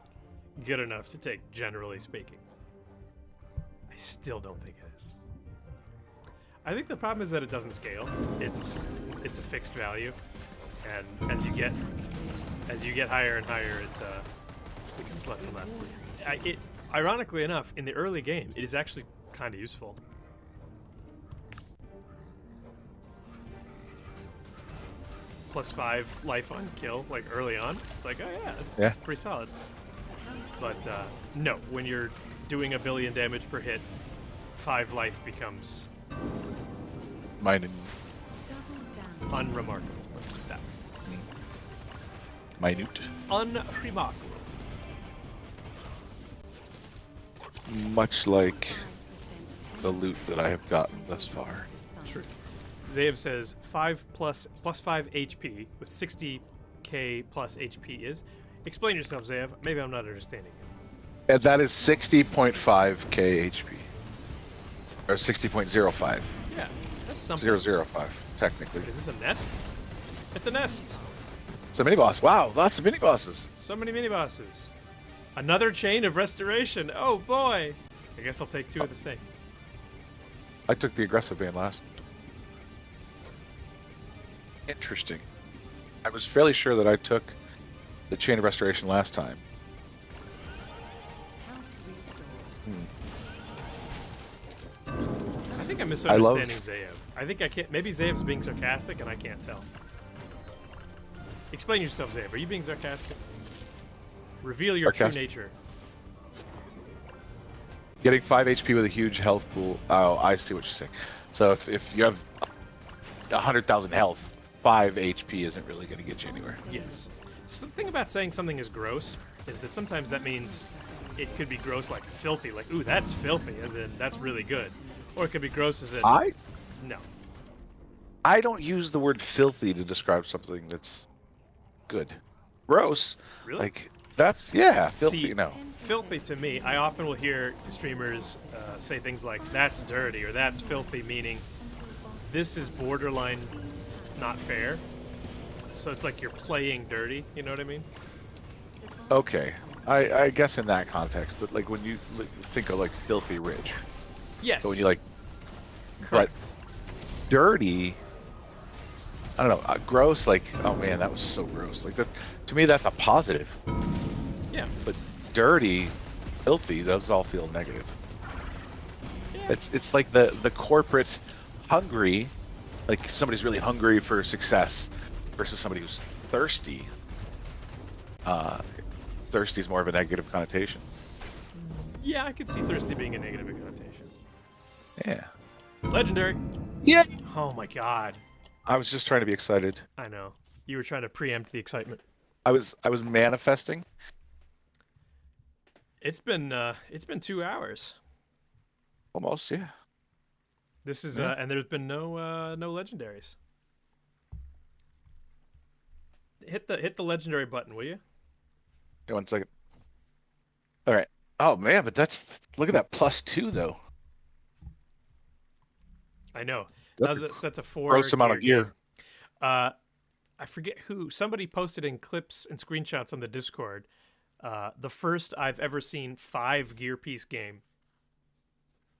good enough to take, generally speaking. I still don't think it is. I think the problem is that it doesn't scale. It's a fixed value, and as you get higher and higher, it becomes less and less. Ironically enough, in the early game, it is actually kind of useful. +5 life on kill, like early on. It's like, oh yeah, it's pretty solid. But no, when you're doing 1 billion damage per hit, 5 life becomes Mine. Double down. unremarkable. That. Minute. Unremarkable. Much like 5% the loot that I have gotten thus far. True. Zayev says 5 plus 5 HP with 60k plus HP is. Explain yourself, Zayev. Maybe I'm not understanding. And that is 60.5k HP. Or 60.05. Yeah, that's something. 005, technically. Is this a nest? It's a nest. It's a mini boss. Wow, lots of mini bosses. So many mini bosses. Another chain of restoration. Oh boy. I guess I'll take 2 of the same. I took the aggressive band last. Interesting. I was fairly sure that I took the chain of restoration last time. health restored. I think I'm I love- misunderstanding Zayev. I think I can't. Maybe Zayev's being sarcastic and I can't tell. Explain yourself, Zayev. Are you being sarcastic? Reveal your true Sarcastic. nature. Getting 5 HP with a huge health pool. Oh, I see what you're saying. So if you have 100,000 health, 5 HP isn't really going to get you anywhere. Yes. So the thing about saying something is gross is that sometimes that means it could be gross like filthy, like, ooh, that's filthy, as in that's really good. Or it could be gross as in, no. I don't use the word filthy to describe something that's good. Gross. Really? Like, that's, yeah, filthy, See, no. Filthy to me, I often will hear streamers say things like, that's dirty, or that's filthy, meaning this is borderline not fair. So it's like you're playing dirty, you know what I mean? Okay. I guess in that context, but like when you think of like filthy rich, Yes. so when you like, Correct. but dirty, I don't know, gross. Like, oh man, that was so gross. Like that to me, that's a positive. Yeah. But dirty, filthy, those all feel negative. Yeah. It's like the corporate hungry, like somebody's really hungry for success, versus somebody who's thirsty. Thirsty is more of a negative connotation. Yeah, I could see thirsty being a negative connotation. Yeah. Legendary. Yeah. Oh my god. I was just trying to be excited. I know. You were trying to preempt the excitement. I was manifesting. It's been 2 hours. Almost, yeah. This is Yeah. and there's been no legendaries. Hit the legendary button, will you? Hey, 1 second. All right. Oh man, but look at that +2 though. I know. That's That's a 4 gross amount of gear. game. I forget who. Somebody posted in clips and screenshots on the Discord. The first I've ever seen 5 gear piece game.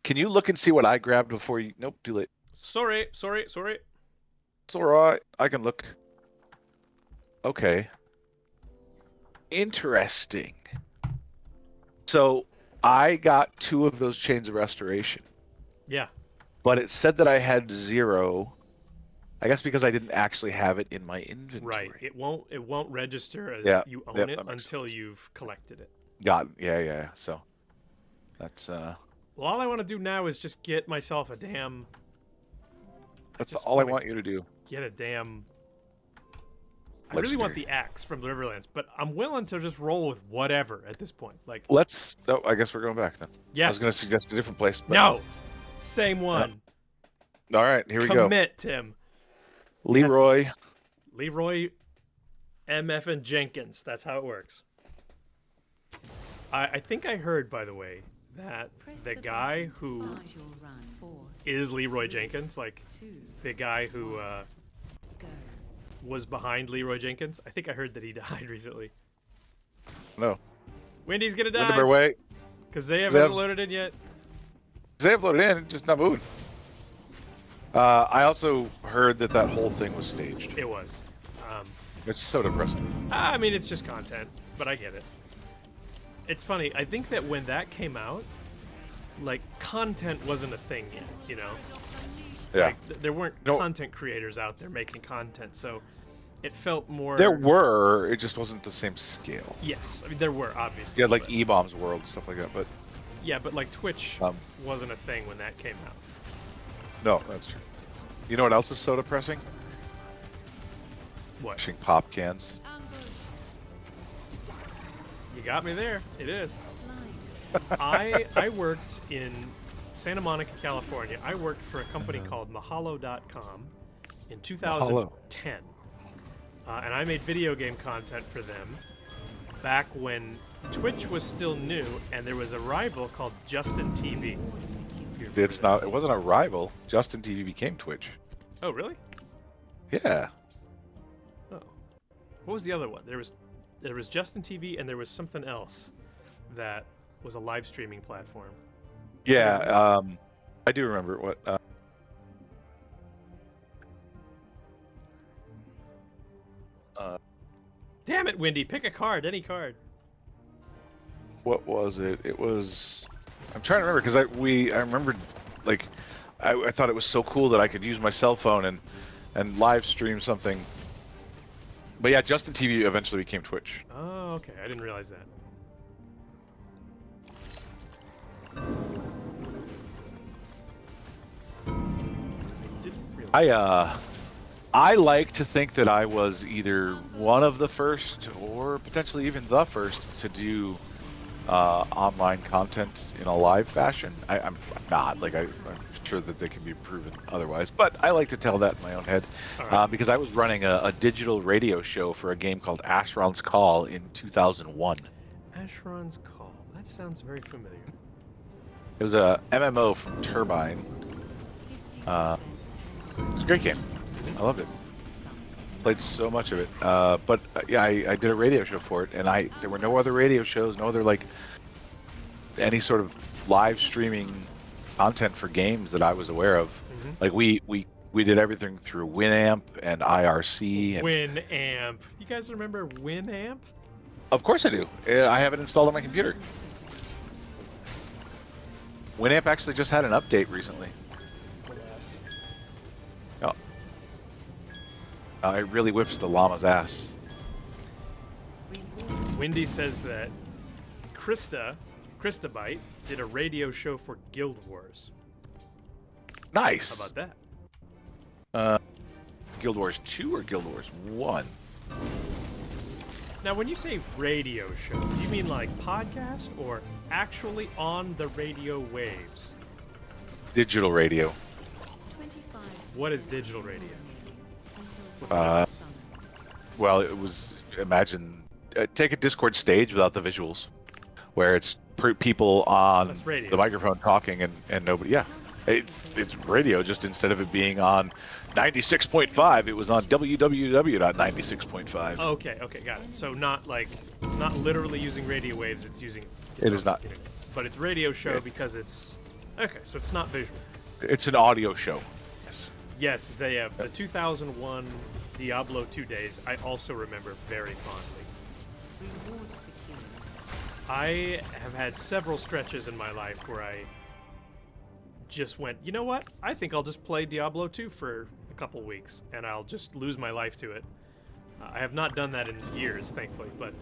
Can you look and see what I grabbed before you? Nope, too late. Sorry. It's all right. I can look. Okay. Interesting. So I got 2 of those chains of restoration, Yeah. but it said that I had 0. I guess because I didn't actually have it in my inventory. Right. It won't register as Yeah, you own yep, it that makes until sense. you've collected it. Got it. Yeah. So that's Well, all I want to do now is just get myself a damn. just all I wanna want you to do. Get a damn. I really want the axe from the Riverlands, but I'm willing to just roll with whatever at this point. Like, Let's. Oh, I guess we're going back then. I yes. was going to suggest a different place. But... No. Same one. All right, here we go. Commit, Tim. Leroy. Leroy MF and Jenkins. That's how it works. I think I heard, by the way, that Press the the guy button to who start your run. 4, is Leroy Jenkins, like 2, the guy who go. was behind Leroy Jenkins, I think I heard that he died recently. No. Wendy's gonna die. Windermere Way. Because Zayev Zev. hasn't loaded in yet. They uploaded in, just not moving. I also heard that whole thing was staged. It was. It's so depressing. I mean, it's just content, but I get it. It's funny. I think that when that came out, like, content wasn't a thing yet, you know? Yeah. Like, there weren't No. content creators out there making content, so it felt more... There were, it just wasn't the same scale. Yes, I mean, there were, obviously. You had like but- E-Bombs World and stuff like that, but Yeah, but, like, Twitch wasn't a thing when that came out. no, that's true. You know what else is so depressing? What? Watching pop cans. You got me there. It is. Slime. I worked in Santa Monica, California. I worked for a company called Mahalo.com in 2010. And I made video game content for them back when Twitch was still new and there was a rival called Justin TV. It's not. It wasn't a rival. Justin TV became Twitch. Oh, really? Yeah. Oh. What was the other one? There was Justin TV and there was something else that was a live streaming platform. Yeah. I do remember what. Damn it, Wendy! Pick a card, any card. What was it? It was. I'm trying to remember because I remembered, like, I thought it was so cool that I could use my cell phone and live stream something. But yeah, Justin TV eventually became Twitch. Oh, okay. I didn't realize that. I like to think that I was either one of the first or potentially even the first to do online content in a live fashion. I'm not. Like, I'm sure that they can be proven otherwise, but I like to tell that in my own head. Right. Because I was running a digital radio show for a game called Ashron's Call in 2001. Ashron's Call. That sounds very familiar. It was a MMO from Turbine. 50% It was a great game. I loved it. Played so much of it. But yeah, I did a radio show for it, and there were no other radio shows, no other like any sort of live streaming content for games that I was aware of. Like we did everything through Winamp and IRC. And Winamp. You guys remember Winamp? of course I do. I have it installed on my computer. Winamp actually just had an update recently. Yes. Oh. It really whips the llama's ass. Wendy says that Christabite did a radio show for Guild Wars. Nice. How about that? Guild Wars 2 or Guild Wars 1? Now, when you say radio show, do you mean like podcast or actually on the radio waves? Digital radio. What is digital radio? Well, it was, imagine, take a Discord stage without the visuals, where it's people on That's radio. the microphone talking and nobody, yeah. It's radio, just instead of it being on 96.5, it was on www.96.5. Okay, got it. So not like, it's not literally using radio waves, it's using... It is not. But it's radio show Yeah. because it's... Okay, so it's not visual. It's an audio show. Yes. Yes, the 2001 Diablo 2 days, I also remember very fondly. I have had several stretches in my life where I just went, you know what? I think I'll just play Diablo 2 for a couple weeks, and I'll just lose my life to it. I have not done that in years, thankfully, but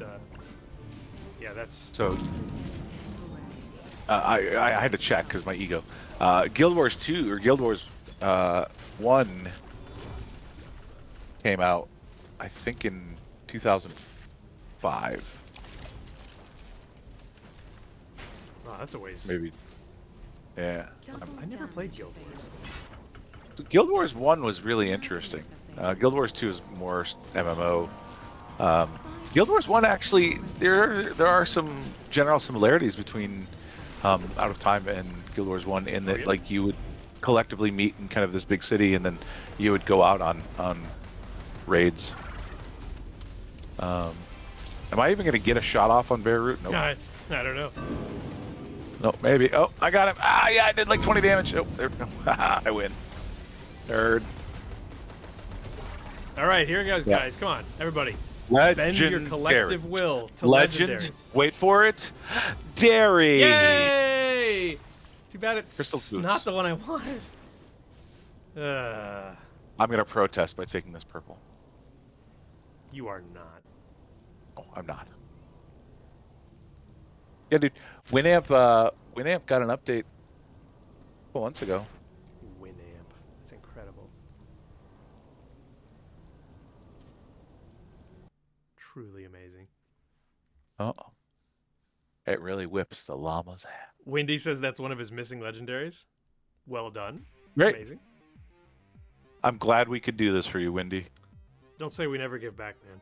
yeah, that's... So, I had to check because my ego. Guild Wars 2 or Guild Wars 1 came out, I think, in 2005. Oh, that's a ways. Maybe. Yeah. I never played Guild Wars. So Guild Wars 1 was really interesting. Guild Wars 2 is more MMO. Guild Wars 1 actually, there are some general similarities between Out of Time and Guild Wars 1 in that, like, you would collectively meet in kind of this big city, and then you would go out on raids. Am I even going to get a shot off on Beirut? Nope. I don't know. No, maybe. Oh, I got him. Ah, yeah, I did like 20 damage. Oh, there we go. I win. Nerd. All right, here it goes, Yeah. guys. Come on, everybody. Legendary. Bend your collective will to Legend. legendaries. Wait for it. Dairy. Yay! Too bad it's Crystal Foods. not the one I wanted. I'm going to protest by taking this purple. You are not. Oh, I'm not. Yeah, dude. Winamp got an update a couple months ago. Winamp. It's incredible. Truly amazing. Oh. It really whips the llama's ass. Windy says that's one of his missing legendaries. Well done. Great. Amazing. I'm glad we could do this for you, Wendy. Don't say we never give back, man.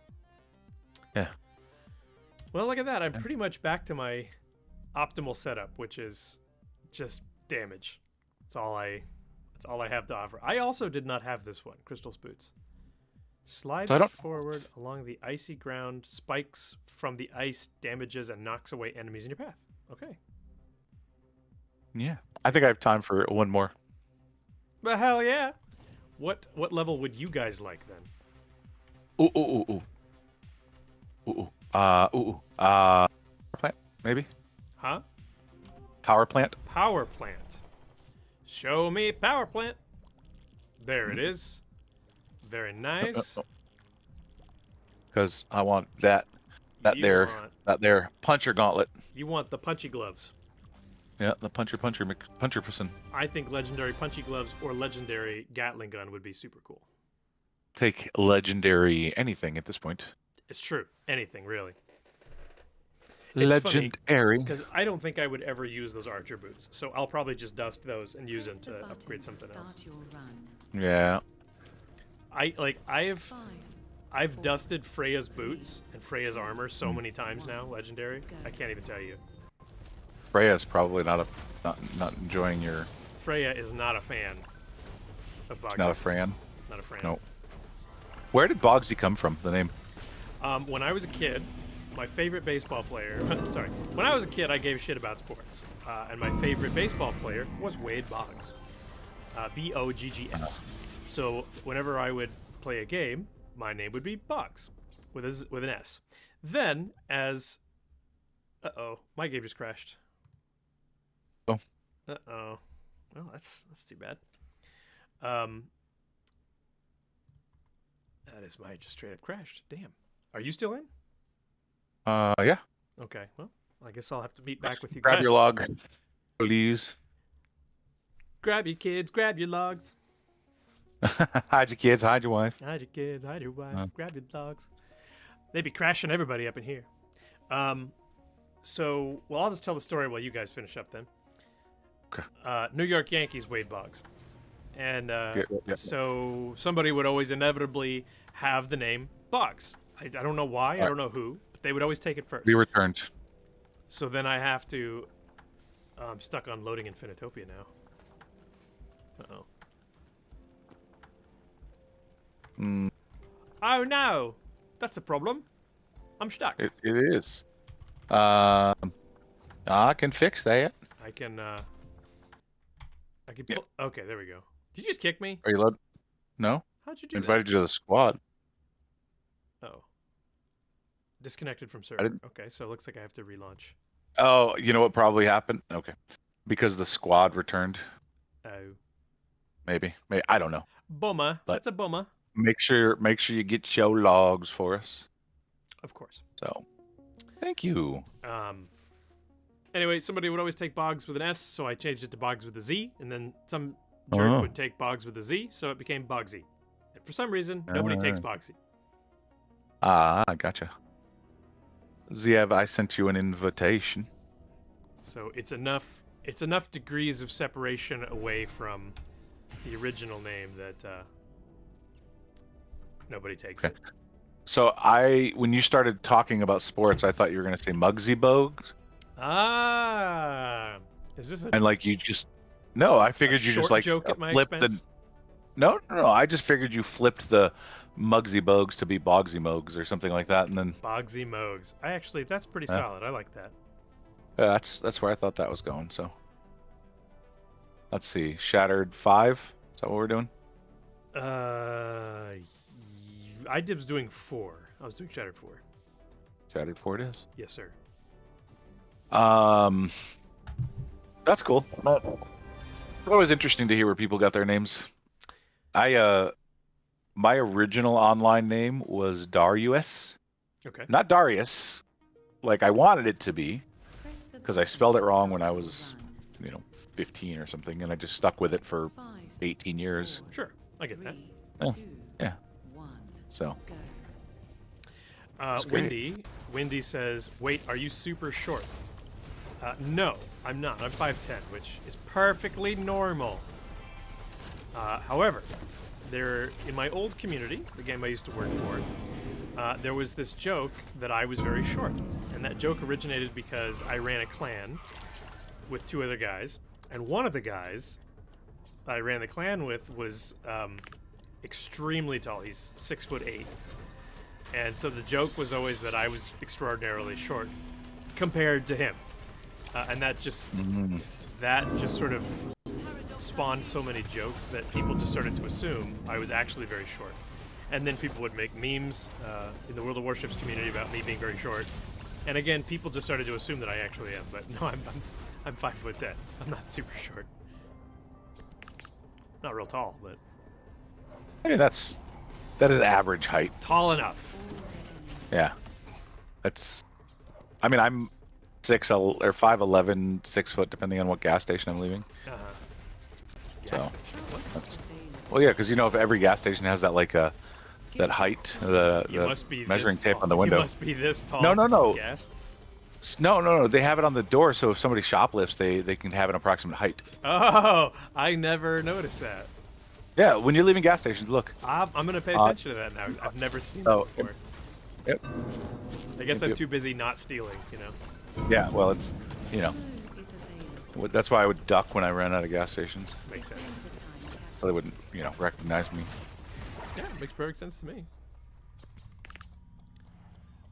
Yeah. Well, look at that. I'm pretty much back to my optimal setup, which is just damage. That's all I have to offer. I also did not have this one, Crystal's Boots. Slides So I don't- forward along the icy ground, spikes from the ice, damages and knocks away enemies in your path. Okay. Yeah. I think I have time for one more. But hell yeah. What level would you guys like then? Ooh, ooh, ooh, ooh. Ooh, ooh. Power plant, maybe? Huh? Power plant? Power plant. Show me power plant. There it is. Very nice. Because I want that You there puncher gauntlet. You want the punchy gloves. Yeah, the puncher person. I think legendary punchy gloves or legendary Gatling gun would be super cool. Take legendary anything at this point. It's true. Anything, really. It's Legendary. Because I don't think I would ever use those archer boots, so I'll probably just dust those and use them Press the to button upgrade to something start else. your run. Yeah. I've dusted Freya's boots and Freya's armor so many times now, legendary. I can't even tell you. Freya's probably not enjoying your. Freya is not a fan of Bogdan. Not a fan. Not a fan. Nope. Where did Bogsy come from? The name? When I was a kid, my favorite baseball player. Sorry, when I was a kid, I gave a shit about sports, and my favorite baseball player was Wade Boggs, Boggs. So whenever I would play a game, my name would be Boggs, with an S. Then as, my game just crashed. Oh. Well, that's too bad. That is my just straight up crashed. Damn. Are you still in? Yeah. Okay. Well, I guess I'll have to meet back with you Grab guys. your log, please. Grab your kids. Grab your logs. Hide your kids. Hide your wife. Hide your kids. Hide your wife. Grab your logs. They'd be crashing everybody up in here. So, well, I'll just tell the story while you guys finish up then. Okay. New York Yankees, Wade Boggs. And Yeah. so somebody would always inevitably have the name Boggs. I don't know why. I don't know who. But they would always take it first. Be returned. So then I have to... I'm stuck on loading Infinitopia now. Uh-oh. Oh no! That's a problem. I'm stuck. It is. I can fix that. I can pull... Okay, there we go. Did you just kick me? Are you load? No. How'd you do Invited you to the squad. that? Oh. Disconnected from server. Okay, so it looks like I have to relaunch. Oh, you know what probably happened? Okay. Because the squad returned. Oh. Maybe. I don't know. Bummer. But- That's a bummer. Make sure you get your logs for us. Of course. So, thank you. Anyway, somebody would always take Boggs with an S, so I changed it to Boggs with a Z, and then some jerk would take Boggs with a Z, so it became Boggsy. And for some reason, nobody takes Boggsy. I gotcha. Ziev, I sent you an invitation. So it's enough degrees of separation away from the original name that nobody takes it. So when you started talking about sports, I thought you were going to say Muggsy Bogues. Ah, is this a And like you just... No, I figured you short just like joke at my flipped expense? the... No, I just figured you flipped the Muggsy Bogues to be Bogsy Mogues or something like that, and then... Boggsy Mogues. That's pretty solid. I like that. That's where I thought that was going, so... Let's see. Shattered 5? Is that what we're doing? I was doing 4. I was doing Shattered 4. Shattered 4 it is. Yes, sir. That's cool. It's always interesting to hear where people got their names. My original online name was Darius. Okay. Not Darius, like I wanted it to be, because I spelled it wrong when I was, 15 or something, and I just stuck with it for 18 years. Sure, I get that. Yeah. So. Wendy says, "Wait, are you super short?" No, I'm not. I'm 5'10", which is perfectly normal. However, in my old community, the game I used to work for, there was this joke that I was very short, and that joke originated because I ran a clan with 2 other guys, and one of the guys I ran the clan with was extremely tall. He's 6'8", and so the joke was always that I was extraordinarily short compared to him, and that just sort of spawned so many jokes that people just started to assume I was actually very short. And then people would make memes in the World of Warships community about me being very short. And again, people just started to assume that I actually am. But no, I'm 5'10". I'm not super short. Not real tall, but I mean, that is average height. tall enough. Yeah. I'm 5'11", 6 foot, depending on what gas station I'm leaving. So, well, yeah, because if every gas station has that that height, the measuring tape on the window. You must be this tall. No. Yes. No. They have it on the door, so if somebody shoplifts, they can have an approximate height. Oh, I never noticed that. Yeah, when you're leaving gas stations, look. I'm gonna pay attention to that now. I've never seen that before. Yep. I guess I'm too busy not stealing, Yeah, well, it's, that's why I would duck when I ran out of gas stations. Makes sense. So they wouldn't, recognize me. Yeah, it makes perfect sense to me.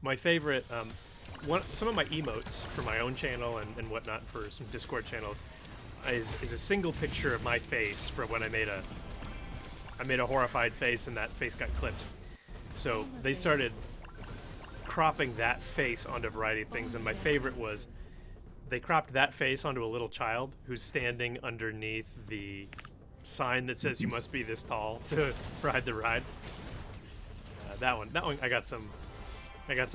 My favorite, some of my emotes for my own channel and whatnot for some Discord channels is a single picture of my face from when I made a horrified face and that face got clipped. So they started cropping that face onto a variety of things, and my favorite was they cropped that face onto a little child who's standing underneath the sign that says you must be this tall to ride the ride. That one I got some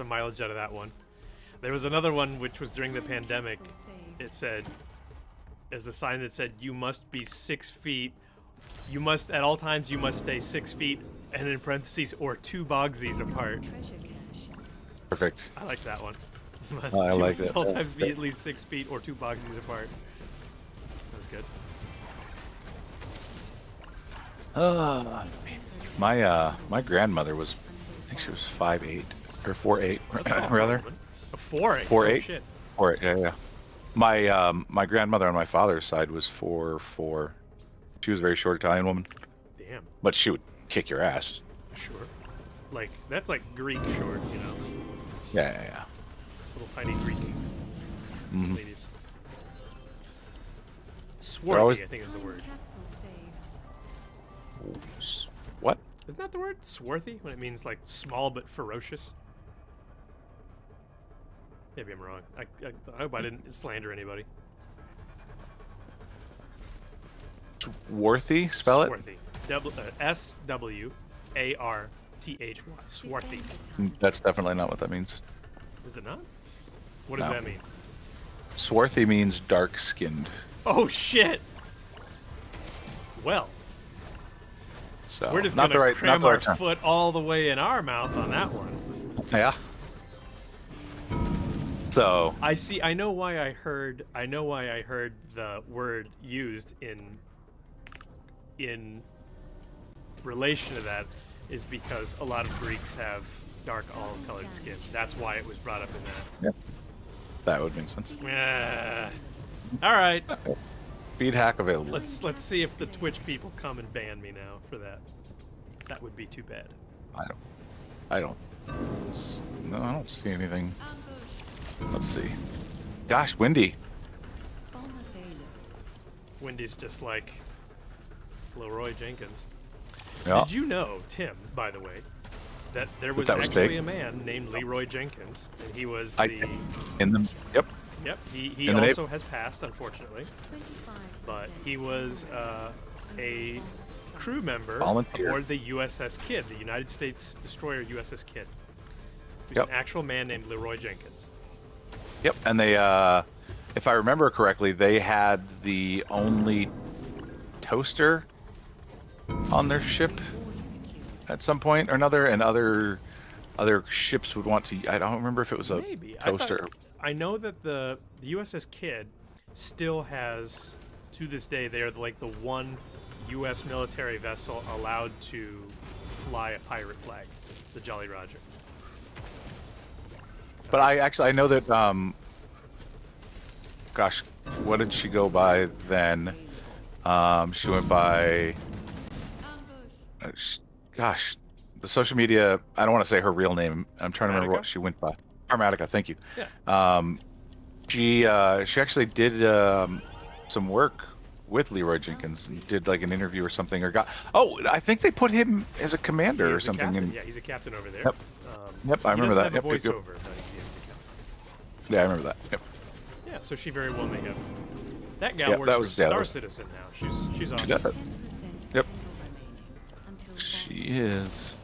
mileage out of that one. There was another one which was during the pandemic. It said, there's a sign that said you must be 6 feet. You must, at all times, you must stay 6 feet, and in parentheses, or 2 bogsies apart. Perfect. I like that one. I like that. At all times be at least 6 feet or 2 bogsies apart. That was good. My grandmother was, I think she was 5'8" or 4'8", rather. A 4'8". 4'8". Oh, shit. 4'8", yeah. My grandmother on my father's side was 4'4". She was a very short Italian woman. Damn. But she would kick your ass. Sure. Like, that's like Greek short, you know? Yeah. Little tiny Greek Mhm. ladies. Swarthy, I think is the word. What? Isn't that the word? Swarthy? When it means like small but ferocious? Maybe I'm wrong. I hope I didn't slander anybody. Swarthy? Spell it? Swarthy. S-W-A-R-T-H-Y. Swarthy. That's definitely not what that means. Is it not? What does No. that mean? Swarthy means dark-skinned. Oh, shit! Well, So we're just not gonna the right, cram not the our right term. foot all the way in our mouth on that one. Yeah. So I see. I know why I heard the word used in relation to that is because a lot of Greeks have dark olive-colored skin. That's why it was brought up in that. Yep. That would make sense. All right. Feed hack available. Let's see if the Twitch people come and ban me now for that. That would be too bad. I don't see anything. Let's see. Gosh, Windy. Wendy's just like Leroy Jenkins. Yeah. Did you know, Tim, by the way, that there was that was actually big? a man named Leroy Jenkins, and he was I the... in the yep. Yep, he in the also has passed, unfortunately, but he was a crew member Volunteer. aboard the USS Kidd, the United States destroyer USS Kidd. He was Yep. an actual man named Leroy Jenkins. Yep. And they, if I remember correctly, they had the only toaster on their ship at some point or another, and other ships would want to. I don't remember if it was a Maybe. toaster. I know that the USS Kidd still has, to this day, they are like the one U.S. military vessel allowed to fly a pirate flag, the Jolly Roger. But I know that. Gosh, what did she go by then? She went by. Gosh, the social media. I don't want to say her real name. I'm trying to remember what she went by. Armatica, thank you. Yeah. She actually did some work with Leroy Jenkins. Did like an interview or something, or got. Oh, I think they put him as a commander or something. Yeah, he's a captain over there. Yep. Yep, I remember that. He doesn't have a Yep, yep, voiceover, but he is a captain. Yeah, I remember that. Yep. Yeah, so she very well may have. That gal Yep, works that for was- yeah, that Star was- Citizen now. She's awesome. She does. Yep. She is.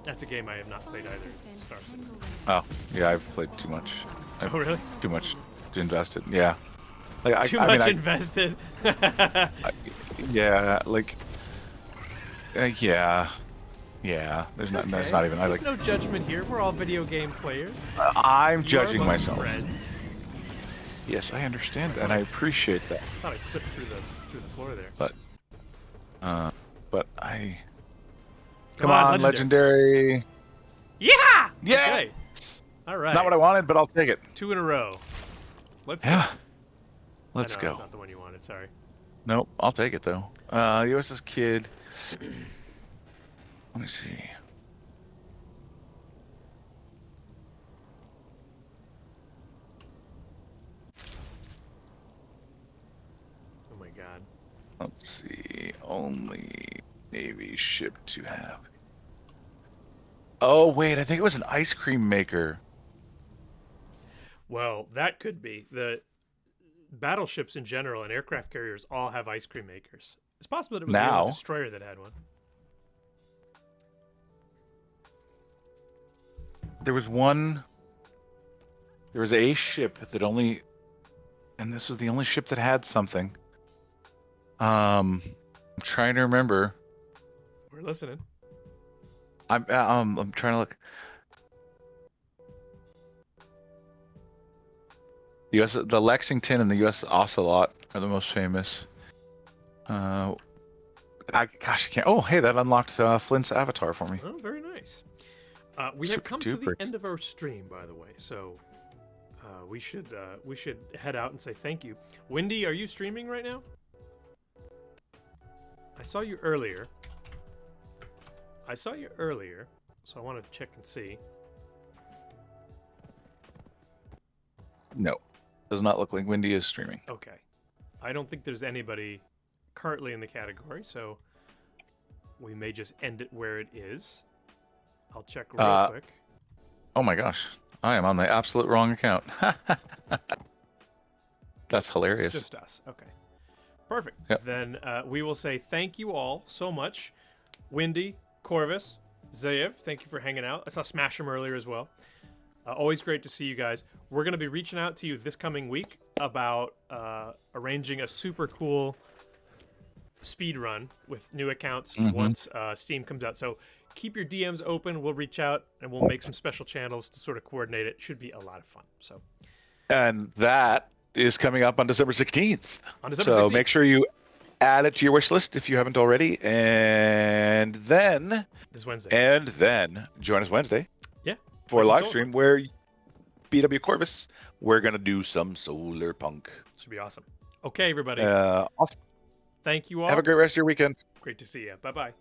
That's a game I have not played either. Star Citizen. Oh, yeah, I've played too much. I've Oh, really? Too much invested. Yeah. Like, Too I much mean, invested. yeah, like. Yeah. Yeah. There's not. There's not even. There's no judgment here. We're all video game players. I'm You are judging amongst myself. Friends. Yes, I understand that, and I appreciate that. I thought I clipped through the floor there. But I. Come Come on, on, legendary. legendary. Yeah. Yeah. Okay. All right. Not what I wanted, but I'll take it. 2 in a row. Let's go. Yeah. I Let's know, go. That's not the one you wanted. Sorry. Nope, I'll take it though. USS Kidd. Let me see. Let's see. Only Navy ship to have. Oh, wait. I think it was an ice cream maker. Well, that could be. The battleships in general and aircraft carriers all have ice cream makers. It's possible that it was the only Now, destroyer that had one. there was one. There was a ship that only. And this was the only ship that had something. I'm trying to remember. We're listening. I'm trying to look. The Lexington and the U.S. Ocelot are the most famous. I can't. Oh, hey, that unlocked Flint's avatar for me. Oh, very nice. We have come to the end of our stream, by the way, so we should head out and say thank you. Wendy, are you streaming right now? I saw you earlier, so I want to check and see. No, does not look like Wendy is streaming. Okay. I don't think there's anybody currently in the category, so we may just end it where it is. I'll check real quick. Oh my gosh, I am on the absolute wrong account. That's hilarious. It's just us. Okay. Perfect. Yep. Then we will say thank you all so much. Wendy, Corvus, Zayev, thank you for hanging out. I saw Smash'em earlier as well. Always great to see you guys. We're going to be reaching out to you this coming week about arranging a super cool speed run with new accounts once Steam comes out. So keep your DMs open. We'll reach out and we'll make some special channels to sort of coordinate it. Should be a lot of fun. So, and that is coming up on December 16th. On December 16th. So make sure you add it to your wish list if you haven't already. And then this Wednesday. And then join us Wednesday. Yeah. For a live stream where BW Corvus, we're gonna do some Solarpunk. Should be awesome. Okay, everybody. Awesome. Thank you all. Have a great rest of your weekend. Great to see you. Bye-bye.